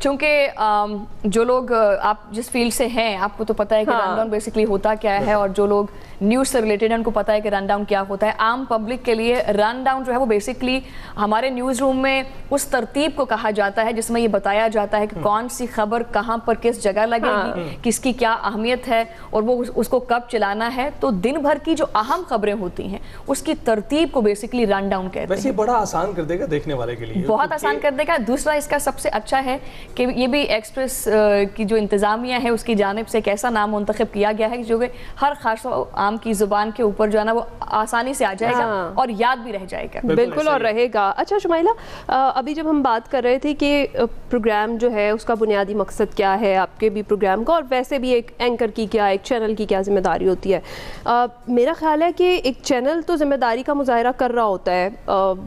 चूँकि जो लोग आप जिस फील्ड से हैं आपको तो पता है कि रन डाउन बेसिकली होता क्या है, और जो लोग न्यूज़ से रिलेटेड हैं उनको पता है कि रन डाउन क्या होता है। आम पब्लिक के लिए रन डाउन जो है वो बेसिकली हमारे न्यूज़ रूम में उस तरतीब को कहा जाता है जिसमें ये बताया जाता है कि कौन सी खबर कहाँ पर किस जगह लगेगी, किसकी क्या अहमियत है और वो उसको कब चलाना है। तो दिन भर की जो अहम खबरें होती हैं उसकी तरतीब को बेसिकली रन डाउन कहते हैं। वैसे बड़ा आसान कर देगा देखने वाले के लिए, बहुत आसान कर देगा। दूसरा इसका सबसे अच्छा है कि ये भी एक्सप्रेस की जो इंतज़ामिया है उसकी जानिब से एक ऐसा नाम मुंतखब किया गया है जो कि हर खास आम की ज़ुबान के ऊपर जो है ना वो आसानी से आ जाएगा और याद भी रह जाएगा। बिल्कुल और रहेगा। अच्छा शुमाइला, अभी जब हम बात कर रहे थे कि प्रोग्राम जो है उसका बुनियादी मकसद क्या है आपके भी प्रोग्राम का, और वैसे भी एक एंकर की क्या, एक चैनल की क्या जिम्मेदारी होती है, मेरा ख्याल है कि एक चैनल तो जिम्मेदारी का मुजाहरा कर रहा होता है।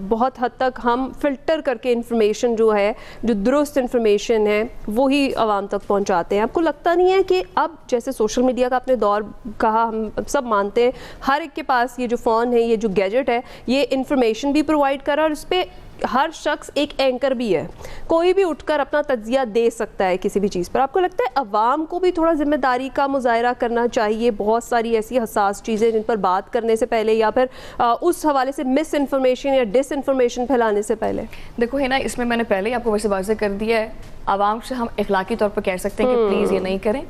बहुत हद तक हम फिल्टर करके इंफॉर्मेशन जो है, जो दुरुस्त इंफॉर्मेशन है वो ही आवाम तक पहुंचाते हैं। आपको लगता नहीं है कि अब जैसे सोशल मीडिया का आपने दौर कहा, हम सब मानते हैं हर एक के पास ये जो फ़ोन है, ये जो गैजेट है, ये इंफॉर्मेशन भी प्रोवाइड कर रहा है और इस पर हर शख्स एक एंकर भी है, कोई भी उठकर अपना तज्जिया दे सकता है किसी भी चीज़ पर। आपको लगता है अवाम को भी थोड़ा जिम्मेदारी का मुजाहरा करना चाहिए, बहुत सारी ऐसी हसास चीज़ें जिन पर बात करने से पहले या फिर उस हवाले से मिस इन्फॉर्मेशन या डिस इन्फॉर्मेशन फैलाने से पहले? देखो है ना, इसमें मैंने पहले ही आपको वैसे वाज़ेह कर दिया है, आवाम से हम इखलाकी तौर पर कह सकते हैं कि प्लीज़ ये नहीं करें।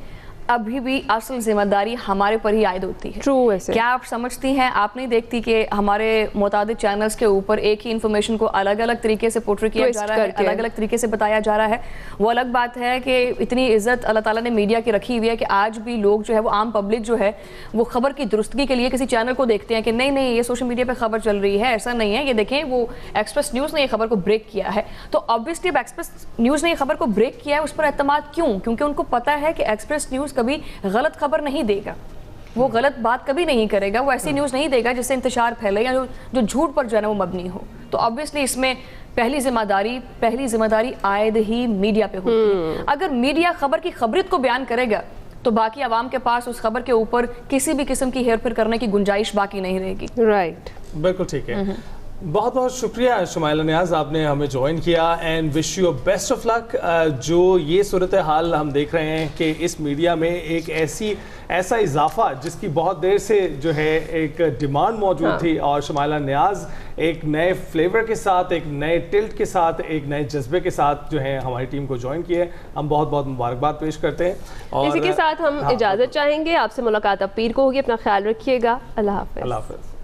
अभी भी असल जिम्मेदारी हमारे पर ही आयद होती है। ट्रू। ऐसे क्या आप समझती हैं, आप नहीं देखती कि हमारे मुताबिक चैनल्स के ऊपर एक ही इन्फॉर्मेशन को अलग अलग तरीके से पोर्ट्रे किया जा रहा है, अलग अलग तरीके से बताया जा रहा है। वो अलग बात है कि इतनी इज्जत अल्लाह ताला ने मीडिया की रखी हुई है कि आज भी लोग जो है वो आम पब्लिक जो है वो खबर की दुरुस्तगी के लिए किसी चैनल को देखते हैं कि नहीं नहीं ये सोशल मीडिया पर खबर चल रही है, ऐसा नहीं है, ये देखें वो एक्सप्रेस न्यूज़ ने ये खबर को ब्रेक किया है। तो ऑब्वियसली एक्सप्रेस न्यूज़ ने ये खबर को ब्रेक किया है, उस पर एतमाद क्यों? क्योंकि उनको पता है कि एक्सप्रेस न्यूज़ कभी गलत खबर नहीं देगा, वो गलत बात कभी नहीं करेगा, वो ऐसी न्यूज़ नहीं देगा जिससे इंतशार फैले या जो झूठ पर जो है ना वो मबनी हो। तो ऑब्वियसली इसमें पहली जिम्मेदारी आयद ही मीडिया पे होती है। अगर मीडिया खबर की खबरियत को बयान करेगा तो बाकी आवाम के पास उस खबर के ऊपर किसी भी किस्म की हेरफेर करने की गुंजाइश बाकी नहीं रहेगी। राइट, बिल्कुल ठीक है। बहुत बहुत शुक्रिया शुमाइला नियाज़, आपने हमें ज्वाइन किया and wish you best of luck. जो ये सूरत हाल हम देख रहे हैं कि इस मीडिया में एक ऐसा इजाफा जिसकी बहुत देर से जो है एक डिमांड मौजूद थी, और शुमाइला नियाज़ एक नए फ्लेवर के साथ, एक नए टिल्ट के साथ, एक नए जज्बे के साथ जो है हमारी टीम को ज्वाइन किए। हम बहुत बहुत मुबारकबाद पेश करते हैं और इसी के साथ हम इजाज़त चाहेंगे। आपसे मुलाकात अब पीर को होगी। अपना ख्याल रखिएगा। अल्लाह हाफ़िज़। अल्लाह हाफ़िज़।